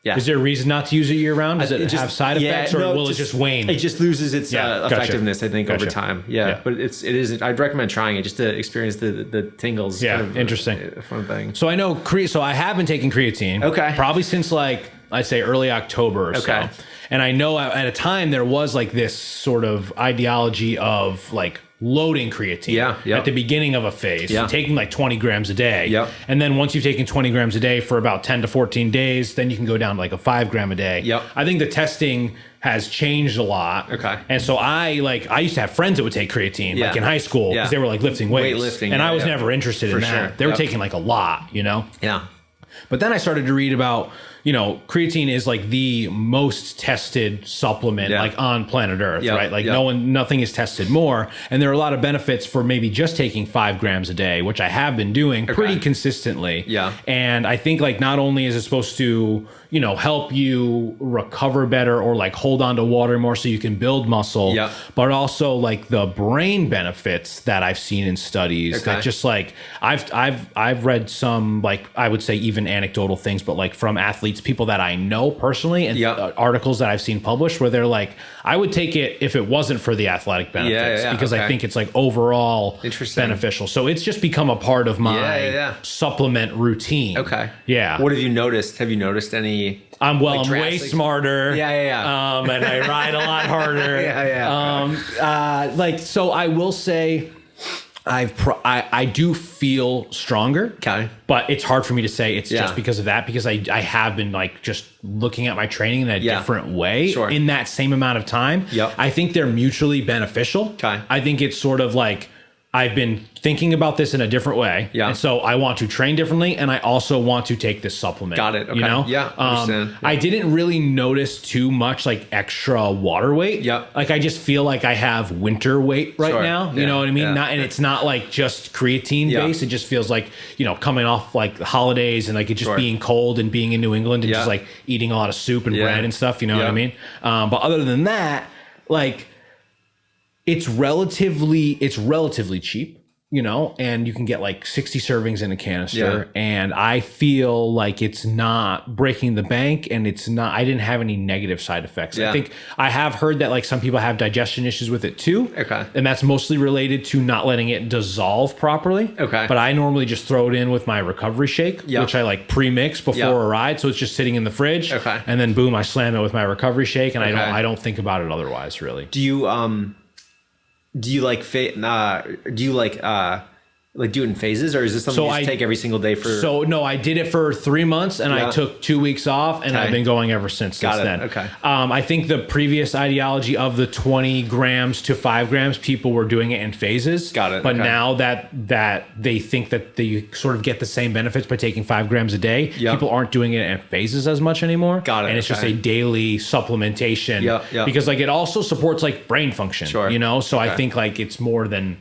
Is there a reason not to use it year round? Does it have side effects, or will it just wane? It just loses its effectiveness, I think, over time. But it is. I'd recommend trying it just to experience the tingles. Yeah, kind of interesting. A fun thing. So I know so I have been taking creatine. Probably since like I'd say early October or so. And I know at a time there was like this sort of ideology of like loading creatine at the beginning of a phase, taking like 20 grams a day. And then once you've taken 20 grams a day for about 10 to 14 days, then you can go down to like a 5 gram a day. I think the testing has changed a lot. And so I used to have friends that would take creatine like in high school because they were like lifting weights. And I was never interested in that. They were taking like a lot, you know? But then I started to read about creatine is like the most tested supplement like on planet Earth, right? Like nothing is tested more. And there are a lot of benefits for maybe just taking 5 grams a day, which I have been doing pretty consistently. Yeah. And I think like not only is it supposed to, help you recover better or like hold on to water more so you can build muscle, but also like the brain benefits that I've seen in studies that just like I've read some, like I would say even anecdotal things, but like from athletes, people that I know personally, and articles that I've seen published where they're like, I would take it if it wasn't for the athletic benefits because I think it's like overall beneficial. So it's just become a part of my supplement routine. Okay. Yeah. What have you noticed? Have you noticed any? I'm way smarter. And I ride a lot harder. So I will say I do feel stronger. Okay. But it's hard for me to say it's just because of that, because I have been like just looking at my training in a different way in that same amount of time. I think they're mutually beneficial. Okay. I think it's sort of like I've been thinking about this in a different way. Yeah. And so I want to train differently, and I also want to take this supplement. Got it. Okay. Yeah. Understand. I didn't really notice too much like extra water weight. Yeah. Like I just feel like I have winter weight right now. You know what I mean? And it's not like just creatine based. It just feels like, coming off like the holidays and like it just being cold and being in New England and just like eating a lot of soup and bread and stuff. You know what I mean? But other than that, like, it's relatively cheap, and you can get like 60 servings in a canister. And I feel like it's not breaking the bank, and I didn't have any negative side effects. I think I have heard that like some people have digestion issues with it too. Okay. And that's mostly related to not letting it dissolve properly. Okay. But I normally just throw it in with my recovery shake, which I like pre-mix before a ride. So it's just sitting in the fridge. Okay. And then boom, I slam it with my recovery shake, and I don't think about it otherwise really. Do you do it in phases, or is this something you take every single day for? So no, I did it for 3 months, and I took 2 weeks off, and I've been going ever since then. Okay. I think the previous ideology of the 20 grams to 5 grams, people were doing it in phases. Got it. But now that they think that they sort of get the same benefits by taking 5 grams a day, people aren't doing it in phases as much anymore. Got it. And it's just a daily supplementation. Because like it also supports like brain function. Sure. So I think like it's more than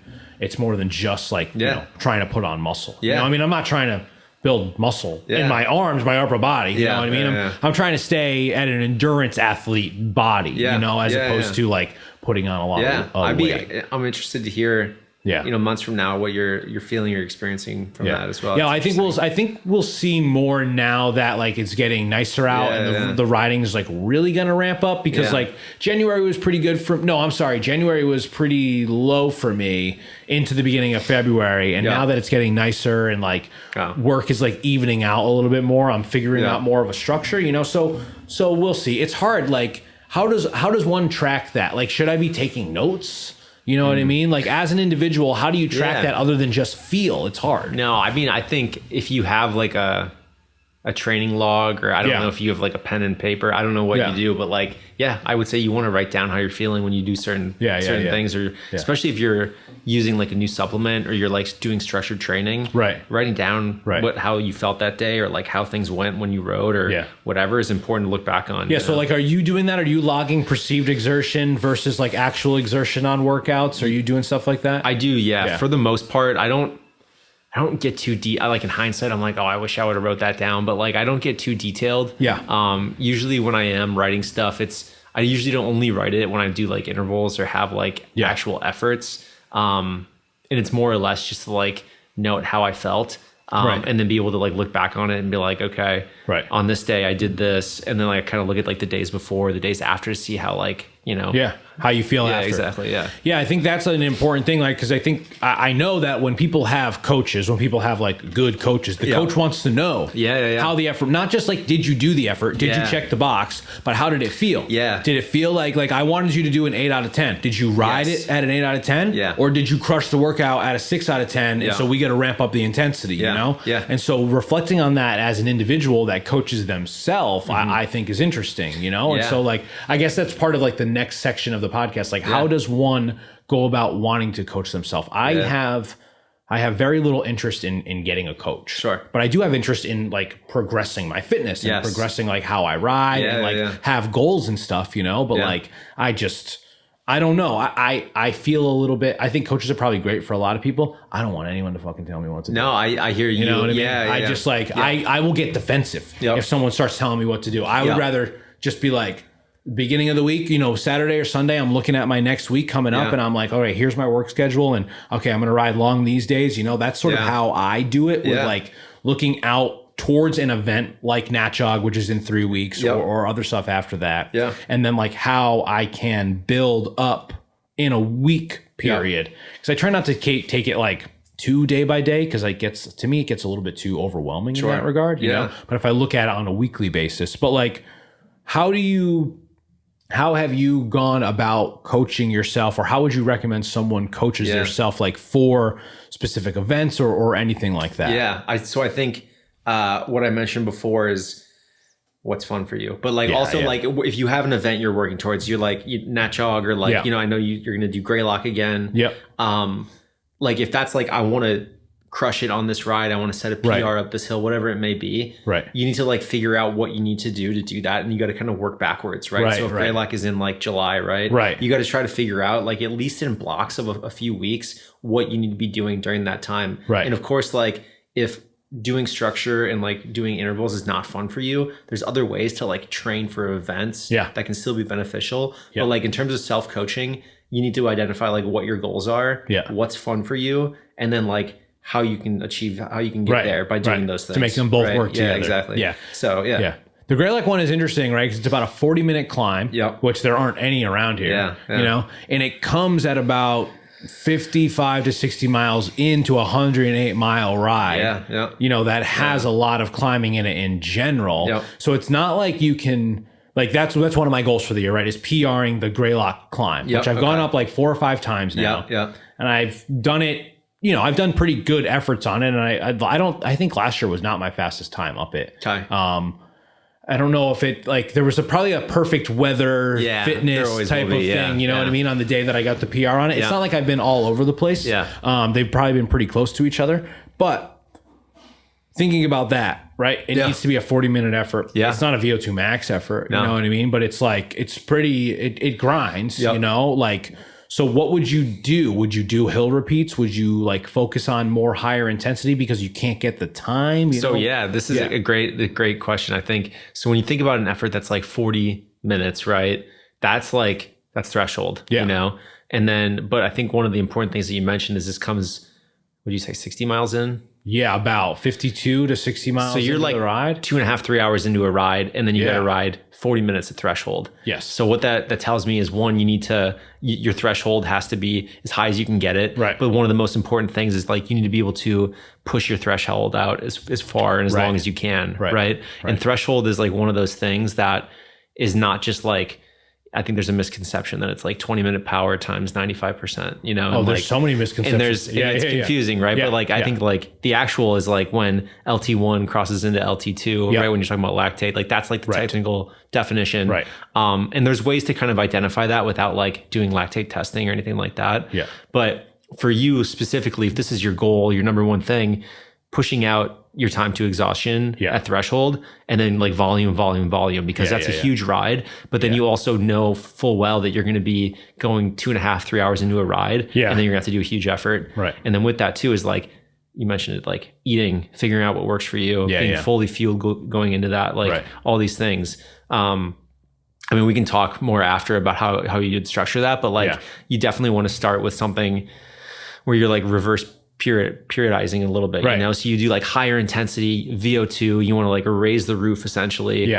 just like trying to put on muscle. I mean, I'm not trying to build muscle in my arms, my upper body. You know what I mean? I'm trying to stay at an endurance athlete body. As opposed to like putting on a lot of weight. I'm interested to hear. Months from now, what you're feeling, you're experiencing from that as well. Yeah, I think we'll see more now that like it's getting nicer out, and the riding is like really gonna ramp up, because like January was pretty good January was pretty low for me into the beginning of February, and now that it's getting nicer and like work is like evening out a little bit more, I'm figuring out more of a structure. So we'll see. It's hard. Like how does one track that? Like, should I be taking notes? You know what I mean? Like as an individual, how do you track that other than just feel? It's hard. No, I mean, I think if you have like a training log, or I don't know if you have like a pen and paper, I don't know what you do, but like, I would say you want to write down how you're feeling when you do certain things, or especially if you're using like a new supplement, or you're like doing structured training, writing down how you felt that day, or like how things went when you rode, or whatever is important to look back on. So like, are you doing that? Are you logging perceived exertion versus like actual exertion on workouts? Are you doing stuff like that? I do. For the most part, I don't get too deep. I like in hindsight, I'm like, oh, I wish I would have wrote that down, but like, I don't get too detailed. Usually when I am writing stuff, I usually don't only write it when I do like intervals or have like actual efforts. And it's more or less just to like note how I felt. And then be able to like look back on it and be like, okay, on this day I did this. And then like kind of look at like the days before, the days after, to see how like, how you feel after. Exactly. I think that's an important thing. Like, cause I think I know that when people have coaches, when people have like good coaches, the coach wants to know how the effort, not just like, did you do the effort? Did you check the box? But how did it feel? Did it feel like I wanted you to do an 8 out of 10. Did you ride it at an 8 out of 10? Or did you crush the workout at a 6 out of 10? And so we got to ramp up the intensity, you know? And so reflecting on that as an individual that coaches themselves, I think is interesting, you know? And so like, I guess that's part of like the next section of the podcast. Like, how does one go about wanting to coach themselves? I I have very little interest in getting a coach. Sure. But I do have interest in like progressing my fitness and progressing like how I ride and like have goals and stuff, you know, but like I don't know. I feel a little bit, I think coaches are probably great for a lot of people. I don't want anyone to fucking tell me what to do. No, I hear you. You know what I mean? Yeah, I just like, I will get defensive if someone starts telling me what to do. I would rather just be like, beginning of the week, you know, Saturday or Sunday, I'm looking at my next week coming up and I'm like, all right, here's my work schedule. And okay, I'm going to ride long these days. You know, that's sort of how I do it with like looking out towards an event like Nat Jog, which is in 3 weeks or other stuff after that. Yeah. And then like how I can build up in a week period. Cause I try not to take it like too day by day. Cause it gets a little bit too overwhelming in that regard, you know, but if I look at it on a weekly basis, but like, how have you gone about coaching yourself, or how would you recommend someone coaches yourself like for specific events or anything like that? Yeah. So I think what I mentioned before is what's fun for you. But like like if you have an event you're working towards, you're like Nat Jog or like, you know, I know you're going to do Greylock again. Yep. Like if that's like, I want to crush it on this ride, I want to set a PR up this hill, whatever it may be. Right. You need to like figure out what you need to do that. And you got to kind of work backwards, right? So if Greylock is in like July, right? You got to try to figure out like at least in blocks of a few weeks, what you need to be doing during that time. Right. And of course, like if doing structure and like doing intervals is not fun for you, there's other ways to like train for events that can still be beneficial. But like in terms of self-coaching, you need to identify like what your goals are, what's fun for you, and then like how you can get there by doing those things. To make them both work together. Yeah, exactly. Yeah. So, The Greylock one is interesting, right? Because it's about a 40-minute climb, which there aren't any around here, you know? And it comes at about 55 to 60 miles into a 108-mile ride, you know, that has a lot of climbing in it in general. So it's not like you can... Like that's one of my goals for the year, right? Is PRing the Greylock climb, which I've gone up like 4 or 5 times now. And I've done it, you know, I've done pretty good efforts on it. And I think last year was not my fastest time up it. Okay. I don't know if it like, there was probably a perfect weather fitness type of thing, you know what I mean? On the day that I got the PR on it, it's not like I've been all over the place. They've probably been pretty close to each other, but thinking about that, right? It needs to be a 40-minute effort. It's not a VO2 max effort, you know what I mean? But it's like, it's pretty, it grinds, you know, like, so what would you do? Would you do hill repeats? Would you like focus on more higher intensity because you can't get the time? You know? This is a great question, I think. So when you think about an effort that's like 40 minutes, right? That's threshold, you know? And then, but I think one of the important things that you mentioned is this comes, what do you say, 60 miles in? Yeah, about 52 to 60 miles. So you're like the ride 2.5, 3 hours into a ride, and then you got to ride 40 minutes at threshold. Yes. So what that tells me is, one, your threshold has to be as high as you can get it. Right. But one of the most important things is like you need to be able to push your threshold out as far and as long as you can. Right. And threshold is like one of those things that is not just like, I think there's a misconception that it's like 20-minute power times 95%, you know? Oh, there's so many misconceptions. And it's confusing, right? But like, I think like the actual is like when LT1 crosses into LT2, right? When you're talking about lactate, like that's like the technical definition. Right. And there's ways to kind of identify that without like doing lactate testing or anything like that. Yeah. But for you specifically, if this is your goal, your number one thing, pushing out your time to exhaustion at threshold, and then like volume, because that's a huge ride. But then you also know full well that you're going to be going 2.5, 3 hours into a ride, and then you're gonna have to do a huge effort. Right. And then with that too is like, you mentioned it, like eating, figuring out what works for you, being fully fueled going into that, like all these things. I mean, we can talk more after about how you would structure that, but like you definitely want to start with something where you're like reverse periodizing a little bit, you know? So you do like higher intensity VO2, you want to like raise the roof essentially,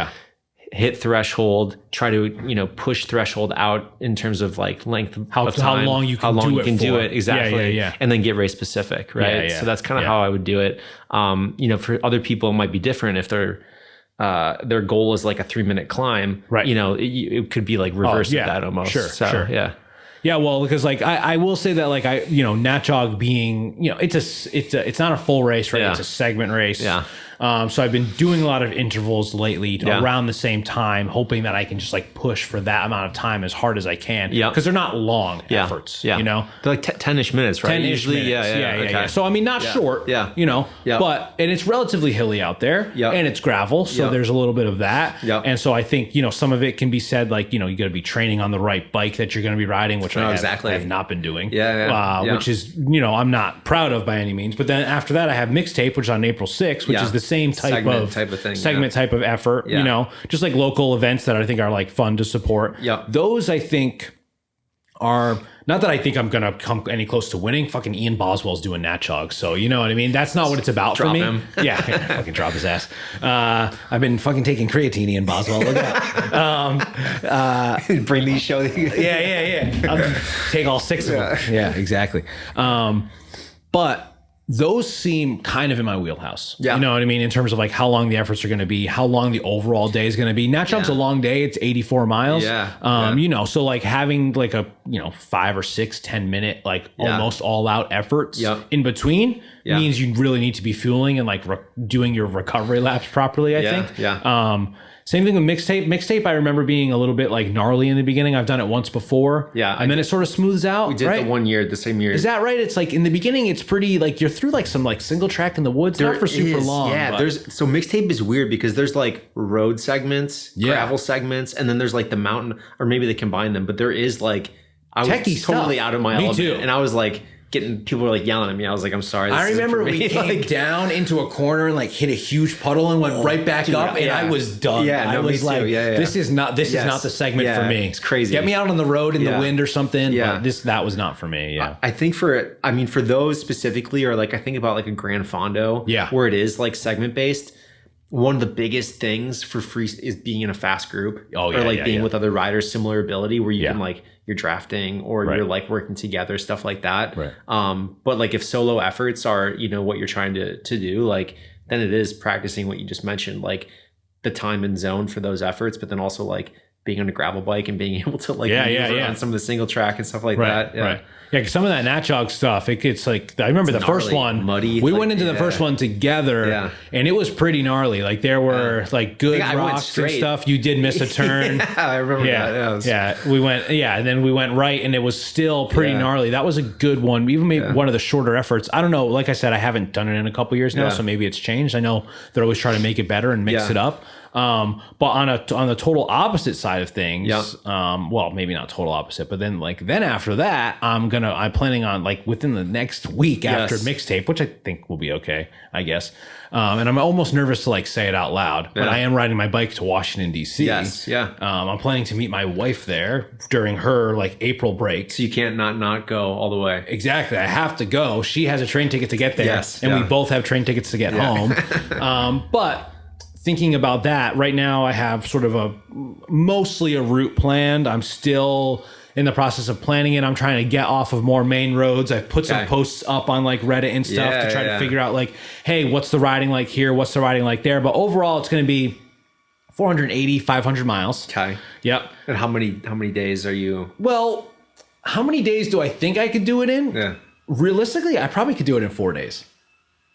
hit threshold, try to, you know, push threshold out in terms of like length of time, how long you can do it. Exactly. And then get race specific, right? So that's kind of how I would do it. You know, for other people, it might be different if their goal is like a 3-minute climb, you know, it could be like reverse of that almost. Sure. Yeah, well, because like I will say that like Nat Jog being, you know, it's not a full race, right? It's a segment race. Yeah. So I've been doing a lot of intervals lately around the same time, hoping that I can just like push for that amount of time as hard as I can. Yeah. Because they're not long efforts, you know? They're like 10-ish minutes, right? 10-ish minutes. Yeah. So, I mean, not short, you know, but, and it's relatively hilly out there and it's gravel. So there's a little bit of that. And so I think, you know, some of it can be said like, you know, you got to be training on the right bike that you're going to be riding, which I have not been doing, which is, you know, I'm not proud of by any means. But then after that, I have Mixtape, which is on April 6th, which is the same type of thing, type of effort, you know, just like local events that I think are like fun to support. Those I think are not that I think I'm going to come any close to winning. Fucking Ian Boswell's doing Nat Chog. So, you know what I mean? That's not what it's about for me. Him. Yeah, fucking drop his ass. I've been fucking taking creatine, Ian Boswell. Look out. Bring these shows. Yeah. I'll take all 6 of them. Yeah, exactly. But those seem kind of in my wheelhouse. You know what I mean? In terms of like how long the efforts are going to be, how long the overall day is going to be. Nat Chog's a long day. It's 84 miles. You know, so like having like a, you know, 5 or 6, 10 minute, like almost all out efforts in between means you really need to be fueling and like doing your recovery laps properly, I think. Same thing with Mixtape. Mixtape, I remember being a little bit like gnarly in the beginning. I've done it once before. And then it sort of smooths out. We did the same year. Is that right? It's like in the beginning, it's pretty like you're through like some like single track in the woods, not for super long. Yeah, so Mixtape is weird because there's like road segments, gravel segments, and then there's like the mountain, or maybe they combine them, but there is like, I was techie totally stuff. out of my Me element. too. And I was like, people were like yelling at me. I was like, I'm sorry. I remember we came down into a corner and like hit a huge puddle and went right back up, and I was done. I was like, this is not the segment for me. It's crazy. Get me out on the road in the wind or something. But that was not for me. I think for those specifically, or like I think about like a Gran Fondo, where it is like segment based. One of the biggest things for free is being in a fast group, or like being with other riders, similar ability, where you can like you're drafting or you're like working together, stuff like that. But like if solo efforts are, you know, what you're trying to do, like then it is practicing what you just mentioned, like the time and zone for those efforts, but then also like being on a gravel bike and being able to like on some of the single track and stuff like that. Yeah, because some of that Nat Chog stuff, it gets like, I remember the first one, muddy. We went into the first one together, and it was pretty gnarly. Like there were like good rocks and stuff. You did miss a turn. I remember that. We went, and then we went right, and it was still pretty gnarly. That was a good one. Even maybe one of the shorter efforts. I don't know. Like I said, I haven't done it in a couple years now, so maybe it's changed. I know they're always trying to make it better and mix it up. But on the total opposite side of things, well, maybe not total opposite, but then after that, I'm planning on like within the next week after Mixtape, which I think will be okay, I guess. And I'm almost nervous to like say it out loud, but I am riding my bike to Washington, D.C. I'm planning to meet my wife there during her like April break. So you can't not go all the way. Exactly. I have to go. She has a train ticket to get there, and we both have train tickets to get home. But thinking about that, right now I have sort of mostly a route planned. I'm still in the process of planning it. I'm trying to get off of more main roads. I've put some posts up on like Reddit and stuff to try to figure out like, hey, what's the riding like here? What's the riding like there? But overall, it's going to be 480, 500 miles. Okay. Yep. And how many days are you? Well, how many days do I think I could do it in? Yeah. Realistically, I probably could do it in 4 days.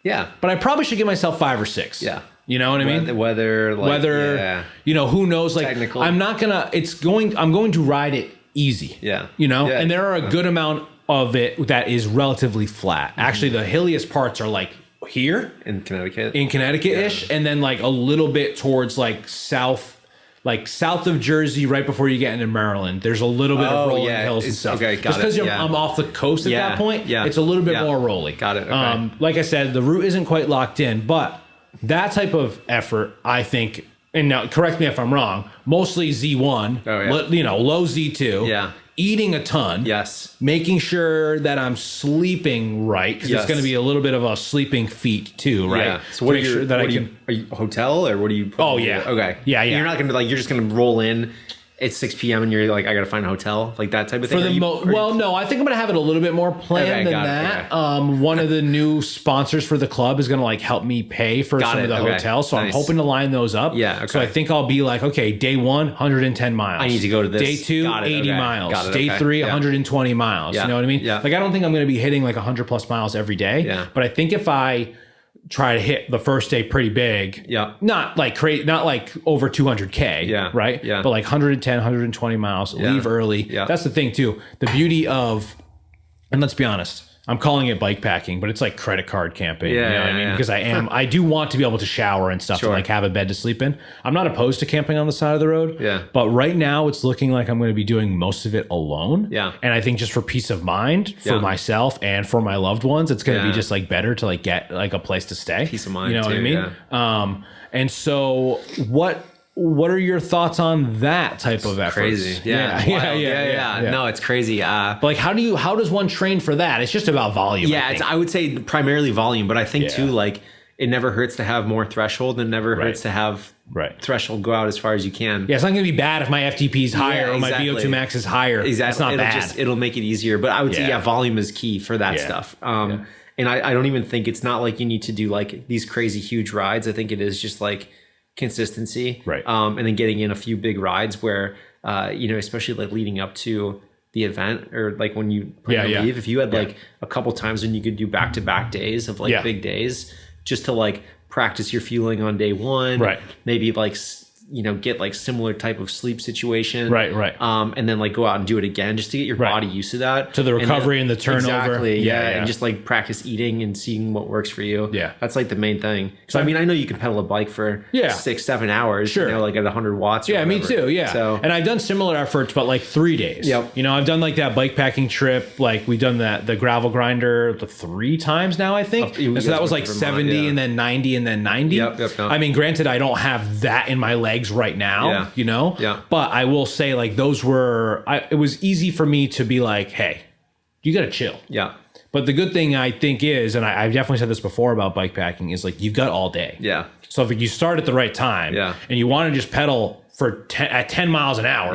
Yeah. But I probably should give myself 5 or 6. Yeah. You know what I mean? Weather, you know, who knows? Like, technical. I'm going to ride it easy. Yeah. You know, and there are a good amount of it that is relatively flat. Actually, the hilliest parts are like here in Connecticut, ish, and then like a little bit towards like south of Jersey, right before you get into Maryland. There's a little bit of rolling hills and stuff. Okay, got just because I'm off the coast at that point, it's a little bit more rolly. Got it. Okay. Like I said, the route isn't quite locked in, but that type of effort, I think, and now correct me if I'm wrong, mostly Z1, you know, low Z2, eating a ton, making sure that I'm sleeping right, because it's going to be a little bit of a sleeping feat too, right? Yeah. So what are you hotel or what are you? Oh yeah. Okay. Yeah. You're not going to you're just going to roll in. It's 6 p.m. and you're like, I got to find a hotel, like that type of thing. No, I think I'm going to have it a little bit more planned than that. Okay. One of the new sponsors for the club is going to like help me pay for some of the hotels. So I'm hoping to line those up. Yeah. Okay. So I think I'll be like, okay, day 1, 110 miles. I need to go to this. Day 2, 80 miles. Day 3, 120 miles. Yeah. You know what I mean? Yeah. Like, I don't think I'm going to be hitting like 100 plus miles every day. Yeah. But I think if I try to hit the first day pretty big. Yeah. Not like not like over 200K. Yeah. Right. Yeah. But like 110, 120 miles, leave early. Yeah. That's the thing too. The beauty of, and let's be honest, I'm calling it bike packing, but it's like credit card camping. Yeah, you know what I mean? yeah. Because I do want to be able to shower and stuff and like have a bed to sleep in. I'm not opposed to camping on the side of the road. Yeah. But right now it's looking like I'm going to be doing most of it alone. Yeah. And I think just for peace of mind for myself and for my loved ones, it's going to be just like better to like get like a place to stay. Peace of mind. You know what I mean? Yeah. And so what are your thoughts on that type of effort? Crazy. Yeah. No, it's crazy. But like, how does one train for that? It's just about volume. Yeah, I would say primarily volume, but I think too, like it never hurts to have more threshold and never hurts to have threshold go out as far as you can. Yeah, it's not going to be bad if my FTP is higher or my VO2 max is higher. Exactly. That's not bad. It'll make it easier, but I would say, volume is key for that stuff. And I don't even think it's not like you need to do like these crazy huge rides. I think it is just like consistency, and then getting in a few big rides where especially like leading up to the event or like when you plan to leave, if you had like a couple times when you could do back-to-back days of like big days just to like practice your fueling on day one, maybe like get like similar type of sleep situation, and then like go out and do it again just to get your body used to that, to the recovery and the turnover. Exactly, and just like practice eating and seeing what works for you. That's like the main thing. So I mean, I know you can pedal a bike for 6-7 hours, like at 100 watts. Yeah, me too. So, and I've done similar efforts, but like 3 days. I've done like that bike packing trip. Like we've done the gravel grinder 3 times now, I think. And so that was like 70 and then 90 and then 90. I mean, granted, I don't have that in my legs right now, but I will say like those were, it was easy for me to be like, hey, you got to chill. But the good thing I think is, and I've definitely said this before about bike packing, is like you've got all day. So if you start at the right time and you want to just pedal for at 10 miles an hour,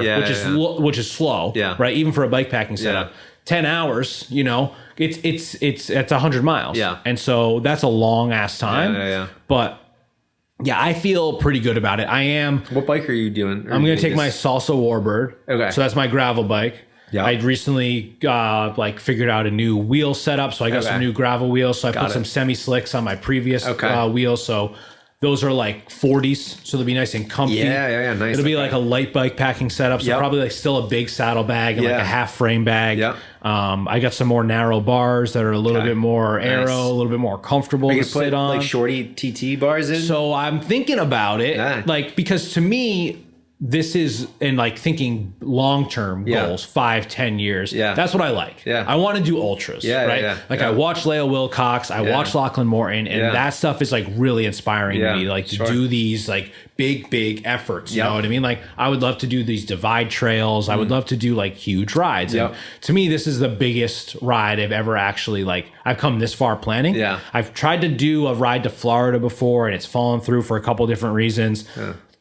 which is slow, right? Even for a bike packing setup, 10 hours, it's 100 miles. And so that's a long ass time. But yeah, I feel pretty good about it. I am. What bike are you doing? I'm going to take my Salsa Warbird. Okay. So that's my gravel bike. I recently figured out a new wheel setup. So I got some new gravel wheels. So I put some semi-slicks on my previous wheels. So those are like 40s. So they'll be nice and comfy. Nice. It'll be like a light bike packing setup. So probably like still a big saddle bag and like a half frame bag. I got some more narrow bars that are a little bit more aero, a little bit more comfortable to sit on. Like shorty TT bars in? So I'm thinking about it, like, because to me, this is in like thinking long-term goals, 5-10 years. That's what I like. I want to do ultras, right? I watch Leo Wilcox, I watch Lachlan Morton, and that stuff is like really inspiring to me, like to do these like big efforts. You know what I mean? Like I would love to do these divide trails. I would love to do like huge rides. And to me, this is the biggest ride I've ever actually I've come this far planning. I've tried to do a ride to Florida before and it's fallen through for a couple different reasons.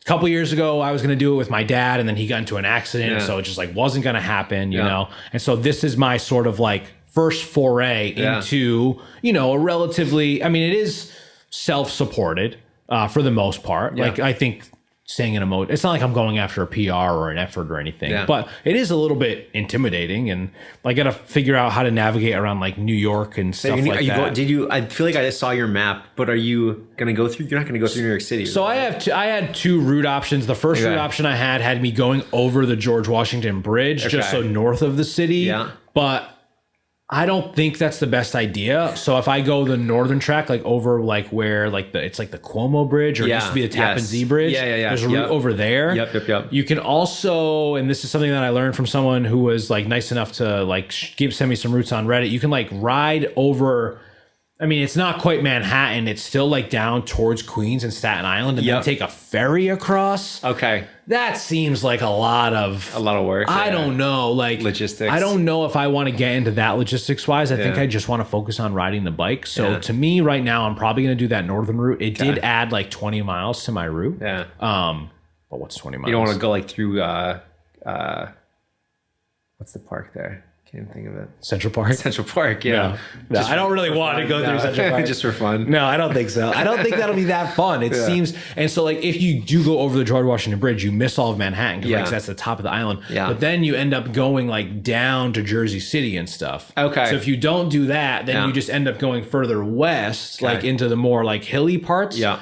A couple years ago, I was going to do it with my dad, and then he got into an accident, so it just like wasn't going to happen, you know. And so this is my sort of like first foray into, a relatively. I mean, it is self-supported for the most part. Like I think staying in a mode, it's not like I'm going after a PR or an effort or anything, but it is a little bit intimidating, and I got to figure out how to navigate around like New York and stuff like that. I feel like I just saw your map, but are you going to go through? You're not going to go through New York City. So I had 2 route options. The first route option I had me going over the George Washington Bridge, just so north of the city. But I don't think that's the best idea. So if I go the northern track, like over like where like it's like the Cuomo Bridge, or it used to be the Tappan Zee Bridge. There's a route over there. You can also, and this is something that I learned from someone who was like nice enough to like send me some routes on Reddit. You can like ride over. I mean, it's not quite Manhattan. It's still like down towards Queens and Staten Island, and then take a ferry across. That seems like a lot of work. I don't know, like logistics. I don't know if I want to get into that logistics wise. I think I just want to focus on riding the bike. So to me, right now, I'm probably going to do that northern route. It did add like 20 miles to my route. But what's 20 miles? You don't want to go like through what's the park there? Can't think of it. Central Park. Central Park, yeah. No, I don't really want to go through Central Park. Just for fun. No, I don't think so. I don't think that'll be that fun. It seems, and so like if you do go over the George Washington Bridge, you miss all of Manhattan because that's the top of the island. Yeah. But then you end up going like down to Jersey City and stuff. Okay. So if you don't do that, then you just end up going further west, like into the more like hilly parts. Yeah.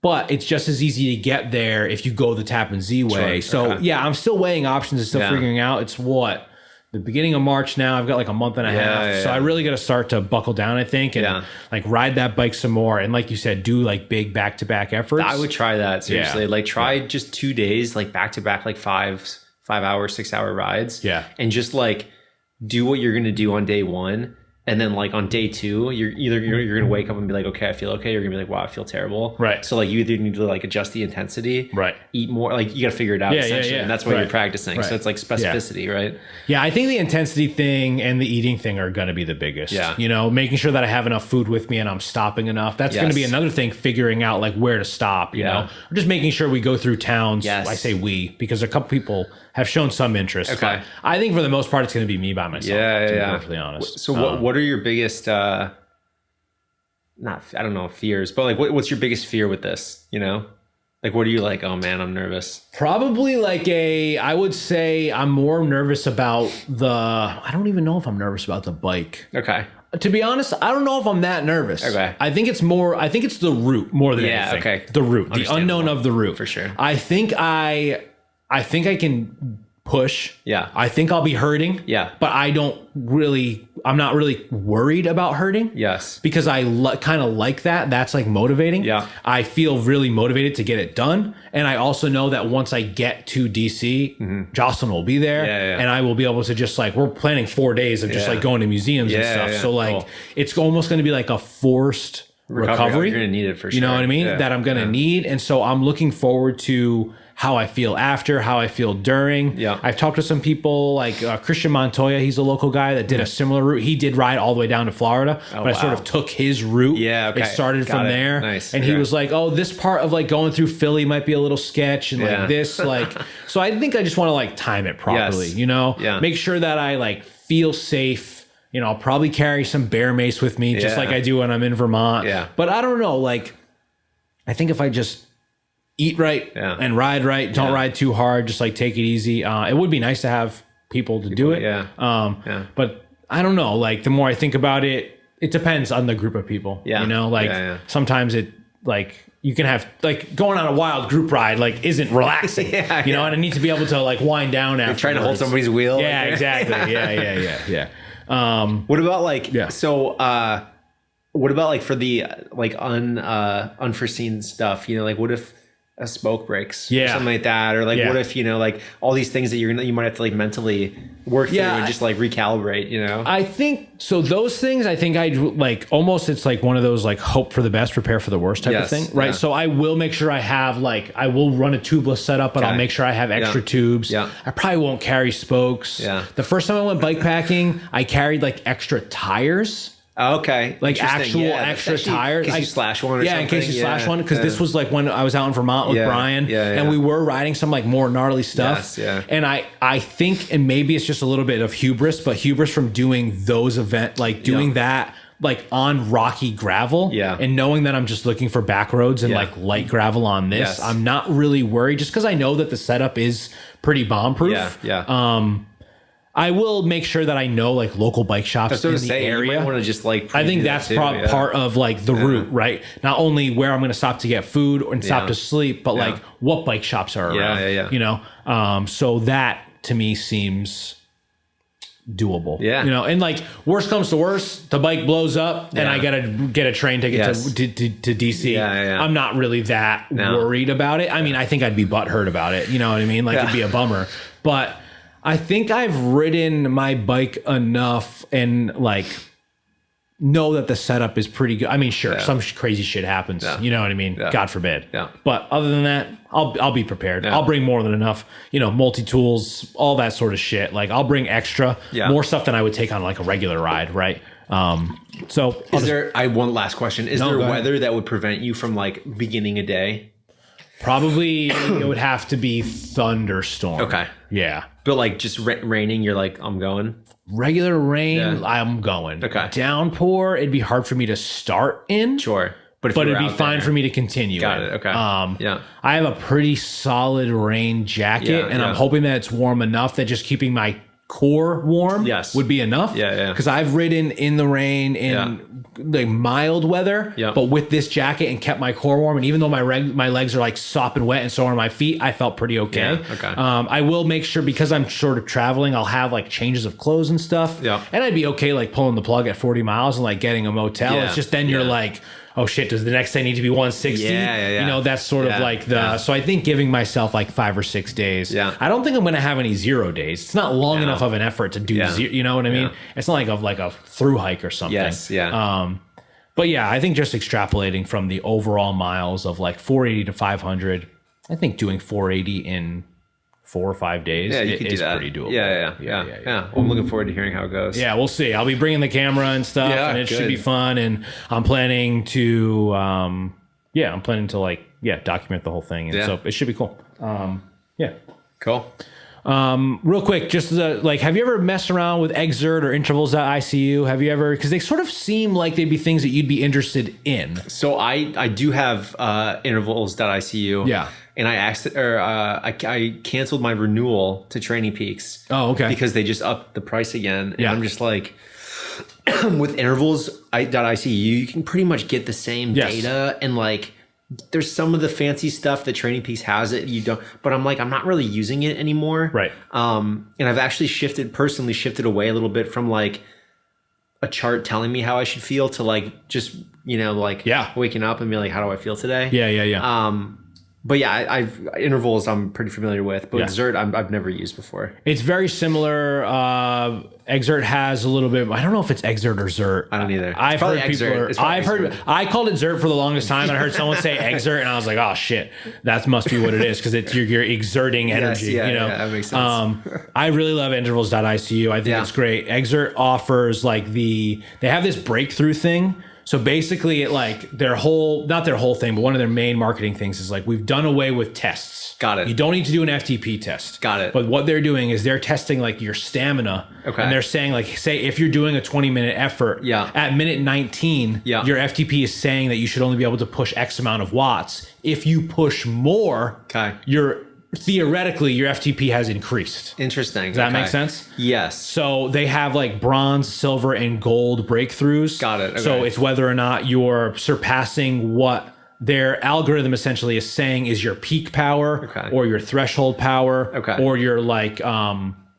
But it's just as easy to get there if you go the Tappan Zee way. So I'm still weighing options and still figuring out. It's the beginning of March now. I've got like a month and a half. So I really got to start to buckle down, I think, and like ride that bike some more. And like you said, do like big back-to-back efforts. I would try that, seriously. Like try just 2 days, like back-to-back, like 5 hour, 6 hour rides. Yeah. And just like do what you're going to do on day one. And then like on day two, you're going to wake up and be like, okay, I feel okay. You're going to be like, wow, I feel terrible. Right. So like you either need to like adjust the intensity. Right. Eat more. Like you got to figure it out essentially. And that's what you're practicing. So it's like specificity, right? Yeah. I think the intensity thing and the eating thing are going to be the biggest. Yeah. You know, making sure that I have enough food with me and I'm stopping enough. That's going to be another thing, figuring out like where to stop, you know, or just making sure we go through towns. Yes. I say we, because a couple people have shown some interest. Okay. But I think for the most part, it's going to be me by myself. To be perfectly honest. So what are your biggest, I don't know, fears, but like, what's your biggest fear with this? You know, like, what are you like? Oh man, I'm nervous. Probably like I would say I'm more nervous about I don't even know if I'm nervous about the bike. Okay. To be honest, I don't know if I'm that nervous. Okay. I think it's the route more than anything. Okay. The route, the unknown of the route. For sure. I think I can push. Yeah. I think I'll be hurting. Yeah. But I'm not really worried about hurting. Yes. Because I kind of like that. That's like motivating. Yeah. I feel really motivated to get it done. And I also know that once I get to DC, Jocelyn will be there. Yeah. And I will be able to just like, we're planning 4 days of just like going to museums and stuff. Yeah. So like, it's almost going to be like a forced recovery. You're going to need it for sure. You know what I mean? Yeah. That I'm going to need. And so I'm looking forward to how I feel after, how I feel during. Yeah. I've talked to some people like Christian Montoya. He's a local guy that did a similar route. He did ride all the way down to Florida, but I sort of took his route. Yeah. Okay. It started from there. Nice. And he was like, oh, this part of like going through Philly might be a little sketch and like this, like, so I think I just want to like time it properly, you know, make sure that I like feel safe. You know, I'll probably carry some bear mace with me just like I do when I'm in Vermont. Yeah. But I don't know, like, I think if I just eat right and ride right, don't ride too hard, just like take it easy. It would be nice to have people to do it. Yeah. But I don't know, like the more I think about it, it depends on the group of people. Yeah. You know, like sometimes it like you can have like going on a wild group ride like isn't relaxing. You know, and I need to be able to like wind down after trying to hold somebody's wheel. Yeah, exactly. Yeah. What about like what about like for the like unforeseen stuff, you know, like what if a spoke breaks or something like that, or like what if, you know, like all these things that you might have to like mentally work through and just like recalibrate, you know? I think so. Those things, I think I'd like almost, it's like one of those like hope for the best, prepare for the worst type of thing, right? So I will make sure I have like, I will run a tubeless setup, but I'll make sure I have extra tubes. I probably won't carry spokes. The first time I went bike packing, I carried like extra tires. Okay. Like actual extra tires. In case you slash one or something. In case you slash one. Because this was like when I was out in Vermont with Brian. And we were riding some like more gnarly stuff. And I think, and maybe it's just a little bit of hubris, but hubris from doing those events, like doing that like on rocky gravel. And knowing that I'm just looking for back roads and like light gravel on this. I'm not really worried just because I know that the setup is pretty bomb proof. I will make sure that I know like local bike shops in the area. You might want to just like. I think that's part of like the route, right? Not only where I'm going to stop to get food and stop to sleep, but like what bike shops are around. You know, so that to me seems doable. You know, and like worst comes to worst, the bike blows up and I gotta get a train ticket to DC. I'm not really that worried about it. I mean, I think I'd be butthurt about it. You know what I mean? Like it'd be a bummer, but I think I've ridden my bike enough and like know that the setup is pretty good. I mean, sure, some crazy shit happens. You know what I mean? God forbid. But other than that, I'll be prepared. I'll bring more than enough, you know, multi-tools, all that sort of shit. Like I'll bring extra, more stuff than I would take on like a regular ride, right? So I have one last question. Is there weather that would prevent you from like beginning a day? Probably it would have to be thunderstorm. Okay. Yeah. But like just raining, you're like, I'm going. Regular rain, I'm going. Okay. Downpour, it'd be hard for me to start in. Sure. But it'd be fine for me to continue. Got it. Okay. I have a pretty solid rain jacket, and I'm hoping that it's warm enough that just keeping my core warm would be enough. Yeah. Because I've ridden in the rain in like mild weather, but with this jacket and kept my core warm. And even though my legs are like sopping wet and so are my feet, I felt pretty okay. Yeah, okay. I will make sure, because I'm sort of traveling, I'll have like changes of clothes and stuff. Yeah. And I'd be okay like pulling the plug at 40 miles and like getting a motel. Yeah. It's just then you're like, oh shit, does the next day need to be 160? Yeah. You know, that's sort of like the, so I think giving myself like 5 or 6 days. Yeah. I don't think I'm going to have any 0 days. It's not long enough of an effort to do zero, you know what I mean? It's not like a through hike or something. Yes, yeah. But yeah, I think just extrapolating from the overall miles of like 480 to 500, I think doing 480 in 4 or 5 days is pretty doable. Yeah. Well, I'm looking forward to hearing how it goes. Yeah, we'll see. I'll be bringing the camera and stuff, and it should be fun. And I'm planning to, document the whole thing. And so it should be cool. Cool. Real quick, just have you ever messed around with Exert or intervals.icu? Have you ever, because they sort of seem like they'd be things that you'd be interested in. So I do have intervals.icu. Yeah. And I canceled my renewal to Training Peaks. Oh, okay. Because they just upped the price again. And I'm just like, with intervals.icu, you can pretty much get the same data, and like, there's some of the fancy stuff that Training Peaks has that you don't, but I'm like, I'm not really using it anymore. Right. And I've actually personally shifted away a little bit from like a chart telling me how I should feel to like, just, waking up and be like, how do I feel today? Yeah. But yeah, intervals I'm pretty familiar with, but Exert I've never used before. It's very similar. Exert has a little bit. I don't know if it's Exert or Zert. I don't either. I called it Zert for the longest time, and I heard someone say Exert, and I was like, oh shit, that must be what it is, because you're exerting energy. That makes sense. I really love intervals.icu. I think it's great. Exert offers they have this breakthrough thing. So basically, it like not their whole thing, but one of their main marketing things is like, we've done away with tests. Got it. You don't need to do an FTP test. Got it. But what they're doing is they're testing like your stamina. Okay. And they're saying like, say if you're doing a 20-minute effort, at minute 19, your FTP is saying that you should only be able to push X amount of watts. If you push more, theoretically, your FTP has increased. Interesting. Does that make sense? Yes. So they have like bronze, silver, and gold breakthroughs. Got it. Okay. So it's whether or not you're surpassing what their algorithm essentially is saying is your peak power, or your threshold power, or your like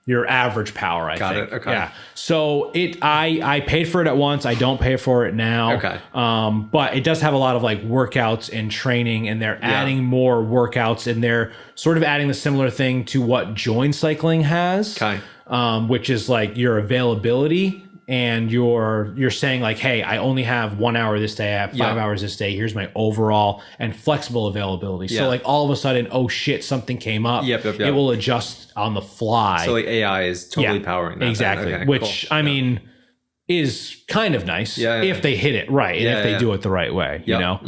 your average power, I think. Got it. Okay. Yeah. So I paid for it at once. I don't pay for it now. Okay. But it does have a lot of like workouts and training, and they're adding more workouts, and they're sort of adding the similar thing to what Join Cycling has. Okay. Which is like your availability, and you're saying like, hey, I only have 1 hour this day, I have 5 hours this day, here's my overall and flexible availability. So like all of a sudden, oh shit, something came up. It will adjust on the fly. So like AI is totally powering that. Exactly. Okay, which cool. I mean is kind of nice if they hit it right, and if they do it the right way, you know?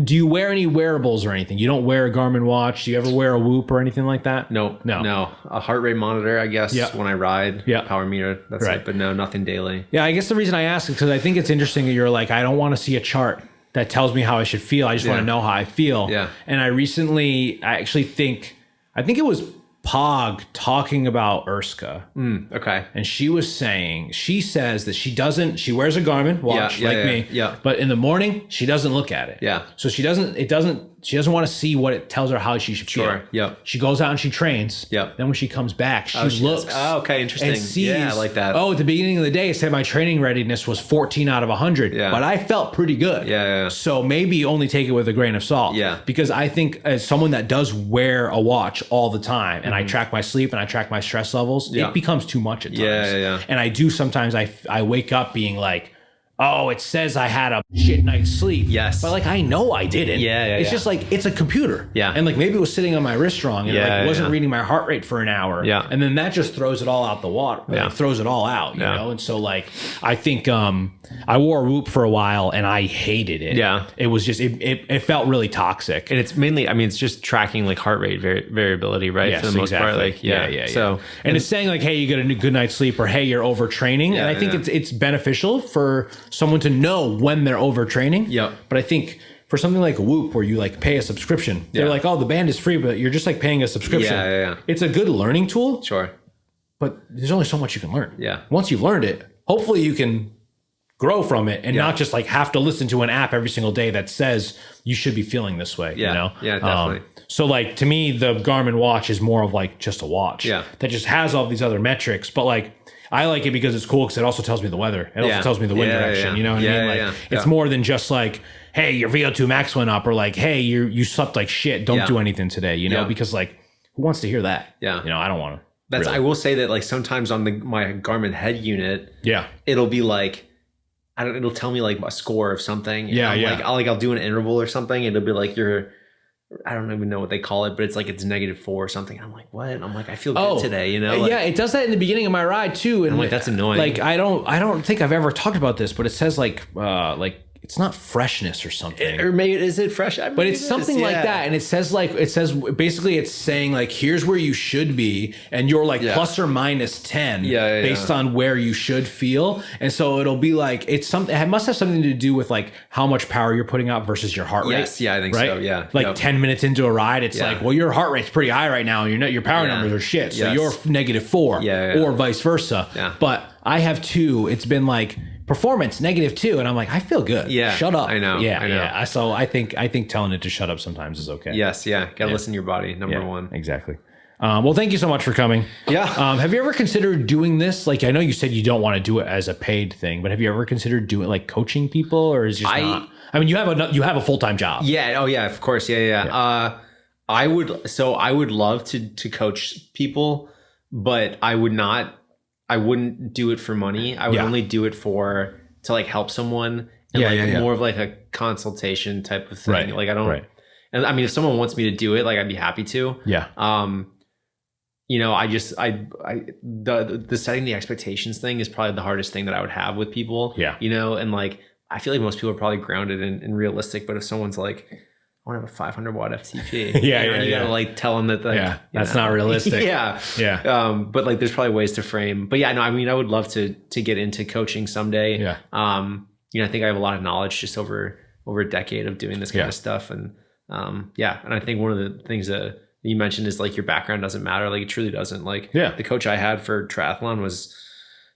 Do you wear any wearables or anything? You don't wear a Garmin watch? Do you ever wear a Whoop or anything like that? No. A heart rate monitor, I guess, when I ride. Power meter, that's it. But no, nothing daily. Yeah, I guess the reason I ask is because I think it's interesting that you're like, I don't want to see a chart that tells me how I should feel. I just want to know how I feel. Yeah. And I think it was Pog talking about Urska. Okay. And she says that she wears a Garmin watch me. Yeah. But in the morning, she doesn't look at it. Yeah. So she doesn't want to see what it tells her how she should feel. Yeah. She goes out and she trains. Yeah. Then when she comes back, she looks. Oh, okay. Interesting. And sees, I like that. Oh, at the beginning of the day, it said my training readiness was 14 out of 100. Yeah. But I felt pretty good. Yeah. So maybe only take it with a grain of salt. Yeah. Because I think as someone that does wear a watch all the time, and I track my sleep and I track my stress levels, it becomes too much at times. Yeah. And I do sometimes, I wake up being like, oh, it says I had a shit night's sleep. Yes. But like, I know I didn't. It's just like, it's a computer. And like, maybe it was sitting on my wrist wrong and like wasn't reading my heart rate for an hour. And then that just throws it all out the water. Like, throws it all out, you know? And so like, I think I wore Whoop for a while and I hated it. It was just, it felt really toxic. And it's mainly, I mean, it's just tracking like heart rate variability, right? Yes, for the most part. Like, So, and it's saying like, hey, you get a good night's sleep, or hey, you're overtraining. And I think it's beneficial for someone to know when they're overtraining. But I think for something like Whoop, where you like pay a subscription, they're like, oh, the band is free, but you're just like paying a subscription. It's a good learning tool. But there's only so much you can learn. Once you've learned it, hopefully you can grow from it and not just like have to listen to an app every single day that says you should be feeling this way. You know? Definitely. So like, to me, the Garmin watch is more of like just a watch that just has all these other metrics. But like, I like it because it's cool because it also tells me the weather. It also tells me the wind direction. You know what I mean? Like, it's more than just like, hey, your VO2 max went up, or like, hey, you slept like shit. Don't do anything today. You know, because like, who wants to hear that? You know, I don't want to. That's. Really. I will say that like sometimes on my Garmin head unit, it'll be like, it'll tell me like a score of something. Like I'll do an interval or something. And it'll be like I don't even know what they call it, but it's like it's -4 or something. I'm like, what? I'm like, I feel good today, you know? Like, it does that in the beginning of my ride too. And I'm like, that's annoying. Like, I don't think I've ever talked about this, but it says like it's not freshness or something. Or maybe is it fresh? But it's something like that. And it says basically it's saying like, here's where you should be. And you're like plus or minus 10 based on where you should feel. And so it'll be like, it must have something to do with like how much power you're putting out versus your heart rate. I think so. Yeah. Like 10 minutes into a ride, it's like, well, your heart rate's pretty high right now. Your power numbers are shit. So you're -4 or vice versa. But I have two. It's been like, performance -2, and I'm like, I feel good. Shut up. I know. So I think telling it to shut up sometimes is okay. Gotta listen to your body. Number one. Exactly. Well, thank you so much for coming. Have you ever considered doing this? Like, I know you said you don't want to do it as a paid thing, but have you ever considered doing like coaching people, or is it just not? I mean, you have a full-time job. Oh yeah, of course. I would love to coach people, but I wouldn't do it for money. I would only do it to like help someone and more of like a consultation type of thing. Like I don't, and I mean, if someone wants me to do it, like I'd be happy to. You know, the setting the expectations thing is probably the hardest thing that I would have with people. You know, and like, I feel like most people are probably grounded and realistic, but if someone's like, I want to have a 500 watt FTP. You gotta like tell them that like, that's not realistic. But like, there's probably ways to frame. But I mean, I would love to get into coaching someday. You know, I think I have a lot of knowledge just over a decade of doing this kind of stuff. And and I think one of the things that you mentioned is like your background doesn't matter. Like it truly doesn't. Like the coach I had for triathlon was,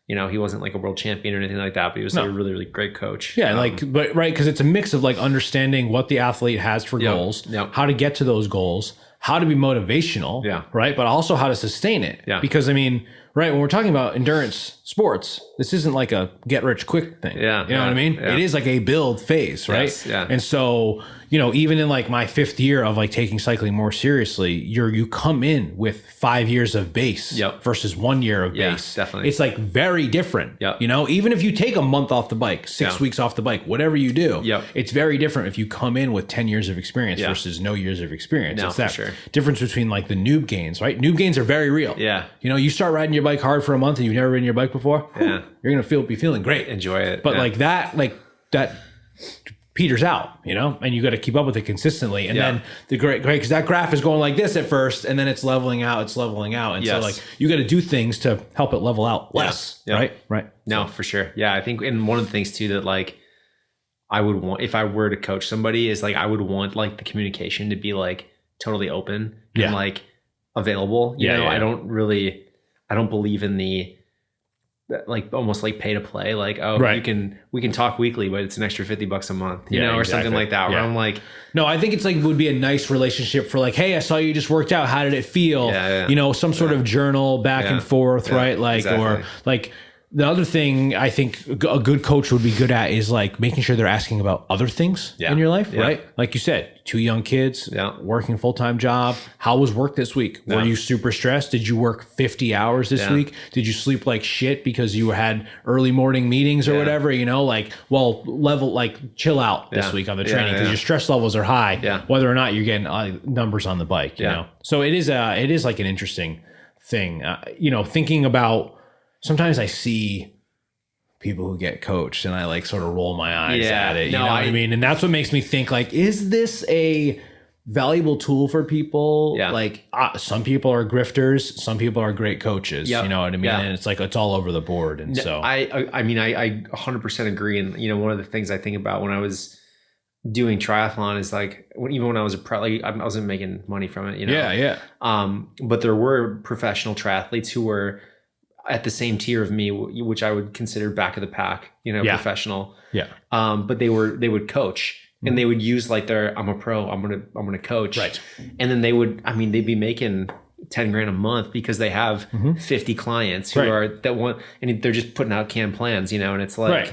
you know, he wasn't like a world champion or anything like that, but he was like a really, really great coach. Because it's a mix of like understanding what the athlete has for goals, how to get to those goals, how to be motivational, right? But also how to sustain it. Because I mean, when we're talking about endurance sports, this isn't like a get rich quick thing. You know what I mean? It is like a build phase, right? And so, you know, even in like my 5th year of like taking cycling more seriously, you come in with 5 years of base versus 1 year of base. Definitely. It's like very different. You know, even if you take a month off the bike, 6 weeks off the bike, whatever you do, it's very different if you come in with 10 years of experience versus no years of experience. It's that difference between like the noob gains, right? Noob gains are very real. You know, you start riding your bike hard for a month and you've never ridden your bike before, you're going to be feeling great. Enjoy it. But like that peters out, you know, and you got to keep up with it consistently. And then the great, because that graph is going like this at first, and then it's leveling out. And so like you got to do things to help it level out less. Right. No, for sure. I think, and one of the things too that like I would want if I were to coach somebody is like I would want like the communication to be like totally open and like available. You know, I don't believe in the like almost like pay to play, like we can talk weekly, but it's an extra $50 a month, you know, or something like that. Where I'm like, no, I think it's like would be a nice relationship for like, hey, I saw you just worked out. How did it feel? You know, some sort of journal back and forth, right? Like or like The other thing I think a good coach would be good at is like making sure they're asking about other things in your life, right? Like you said, 2 young kids, working full-time job. How was work this week? Were you super stressed? Did you work 50 hours this week? Did you sleep like shit because you had early morning meetings or whatever? You know, like, well, chill out this week on the training because your stress levels are high, whether or not you're getting numbers on the bike, you know? So it is like an interesting thing, you know, thinking about. Sometimes I see people who get coached and I like sort of roll my eyes at it. You know what I mean? And that's what makes me think like, is this a valuable tool for people? Yeah. Like some people are grifters, some people are great coaches. You know what I mean? And it's like, it's all over the board. And so I mean, I 100% agree. And you know, one of the things I think about when I was doing triathlon is like, even when I was a pro, like I wasn't making money from it, you know? But there were professional triathletes who were at the same tier of me, which I would consider back of the pack, you know, professional. But they would coach and they would use like I'm a pro, I'm going to coach. Right. And then they'd be making 10 grand a month because they have 50 clients who and they're just putting out canned plans, you know, and it's like,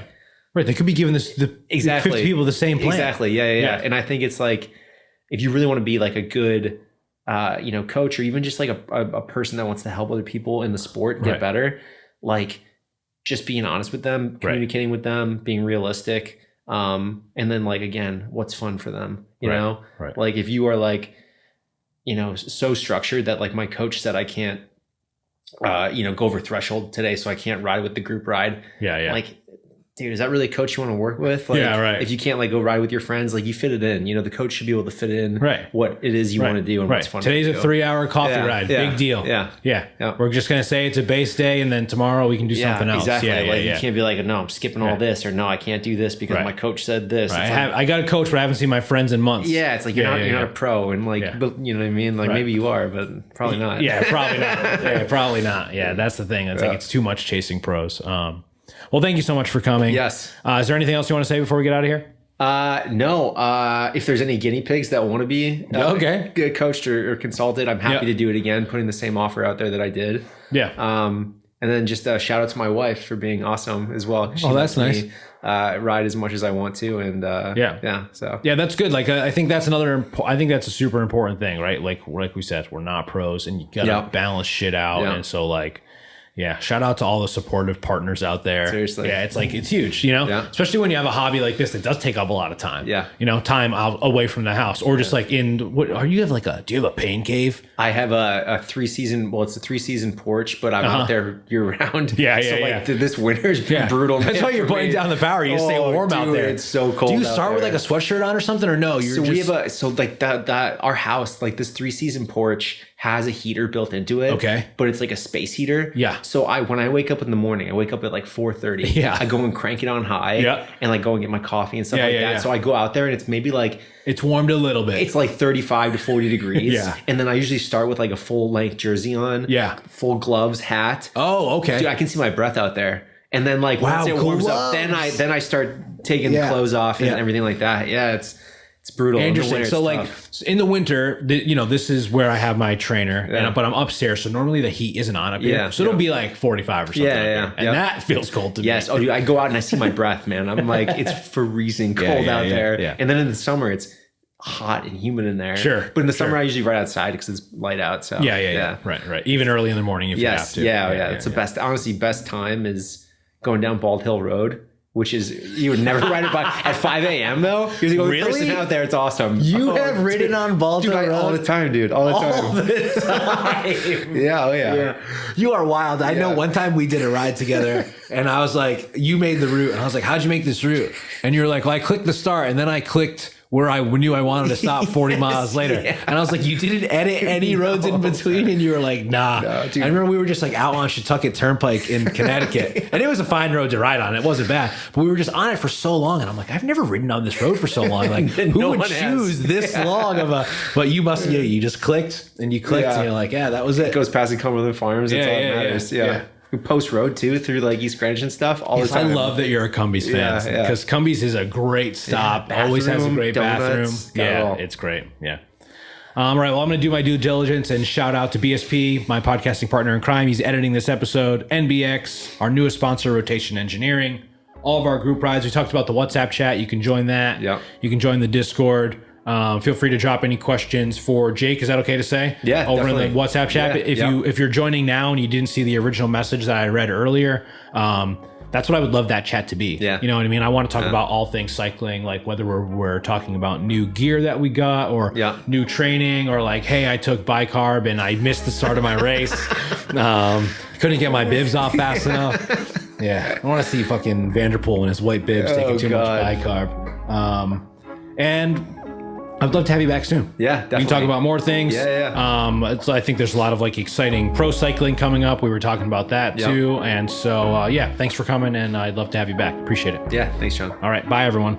right. They could be giving the 50 people the same plan. Exactly. Yeah. And I think it's like, if you really want to be like a good, you know, coach or even just like a person that wants to help other people in the sport get better, like just being honest with them, communicating with them, being realistic. And then like, again, what's fun for them, you know, like if you are like, you know, so structured that like my coach said, I can't, you know, go over threshold today. So I can't ride with the group ride. Like, dude, is that really a coach you want to work with? Like, if you can't like go ride with your friends, like you fit it in, you know, the coach should be able to fit in what it is you want to do and what's fun. Today's a 3-hour coffee ride. Big deal. We're just going to say it's a base day and then tomorrow we can do something else. Exactly. You can't be like, no, I'm skipping all this, or no, I can't do this because my coach said this. I got a coach, but I haven't seen my friends in months. It's like you're not a pro, and like, but you know what I mean? Like maybe you are, but probably not. Probably not. Probably not. That's the thing. It's like, it's too much chasing pros. Well, thank you so much for coming. Yes. Is there anything else you want to say before we get out of here? No. If there's any guinea pigs that want to be coached or consulted, I'm happy to do it again, putting the same offer out there that I did. And then just a shout out to my wife for being awesome as well. She that's nice. Ride as much as I want to. And so that's good. Like, I think that's I think that's a super important thing, right? Like we said, we're not pros and you got to balance shit out. And so like, shout out to all the supportive partners out there. Seriously. It's like, it's huge, you know, especially when you have a hobby like this that does take up a lot of time. You know, time away from the house or just like do you have a pain cave? I have a 3-season, it's a 3-season porch, but I'm out there year round. So this winter's been brutal. That's why you're putting down the power. You stay warm out there. It's so cold. Do you start with like a sweatshirt on or something or no? We have our house, like this 3-season porch has a heater built into it. Okay. But it's like a space heater. So when I wake up in the morning, I wake up at like 4:30. I go and crank it on high and like go and get my coffee and stuff like that. So I go out there and it's maybe like, it's warmed a little bit. It's like 35 to 40 degrees. And then I usually start with like a full length jersey on. Full gloves, hat. Oh, okay. Dude, I can see my breath out there. And then like once it warms up, then I start taking clothes off and everything like that. It's brutal. Interesting. So like in the winter, you know, this is where I have my trainer, but I'm upstairs. So normally the heat isn't on up here. So it'll be like 45 or something. And that feels cold to me. Oh, dude, I go out and I see my breath, man. I'm like, it's freezing cold out there. And then in the summer, it's hot and humid in there. But in the summer, I usually ride outside because it's light out. So Right. Even early in the morning if you have to. It's the best. Honestly, best time is going down Bald Hill Road, which is, you would never ride a bike at 5 a.m. though. Because you go person out there, it's awesome. You have ridden on Bald Hill Road? All the time, dude. All the time. All the time. Yeah. You are wild. I know one time we did a ride together and I was like, you made the route. And I was like, how'd you make this route? And you're like, well, I clicked the start and then I clicked where I knew I wanted to stop 40 miles later. And I was like, you didn't edit any roads in between? And you were like, nah. No, I remember we were just like out on Shetucket Turnpike in Connecticut. And it was a fine road to ride on. It wasn't bad. But we were just on it for so long. And I'm like, I've never ridden on this road for so long. Like, who would choose this long of a... But you must, you just clicked and you clicked and you're like, that was it. It goes past the Cumberland Farms. That's all that matters. Yeah. Post road too through like East Greenwich and stuff all the time. I love that you're a Cumbies fan because Cumbies is a great stop. Always has a great bathroom. It's great. All right, well, I'm going to do my due diligence and shout out to BSP, my podcasting partner in crime. He's editing this episode. NBX, our newest sponsor, Rotation Engineering. All of our group rides. We talked about the WhatsApp chat. You can join that. Yep. You can join the Discord. Feel free to drop any questions for Jake. Is that okay to say? Yeah, over definitely. in the WhatsApp chat. Yeah, If you're joining now and you didn't see the original message that I read earlier, that's what I would love that chat to be. Yeah. You know what I mean? I want to talk about all things cycling, like whether we're talking about new gear that we got or new training, or like, hey, I took bicarb and I missed the start of my race. Couldn't get my bibs off fast enough. Yeah. I want to see fucking Vanderpool and his white bibs taking too much bicarb. And I'd love to have you back soon. Yeah, definitely. We can talk about more things. So I think there's a lot of like exciting pro cycling coming up. We were talking about that too. And so, thanks for coming, and I'd love to have you back. Appreciate it. Yeah, thanks, John. All right. Bye, everyone.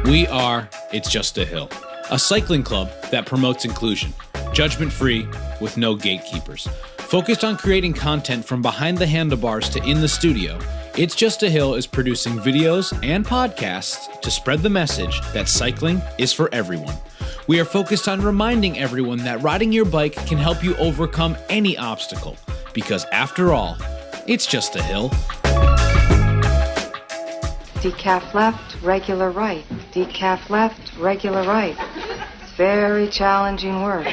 We are It's Just a Hill, a cycling club that promotes inclusion, judgment-free, with no gatekeepers. Focused on creating content from behind the handlebars to in the studio, It's Just a Hill is producing videos and podcasts to spread the message that cycling is for everyone. We are focused on reminding everyone that riding your bike can help you overcome any obstacle, because after all, it's just a hill. Decaf left, regular right. Decaf left, regular right. It's very challenging work.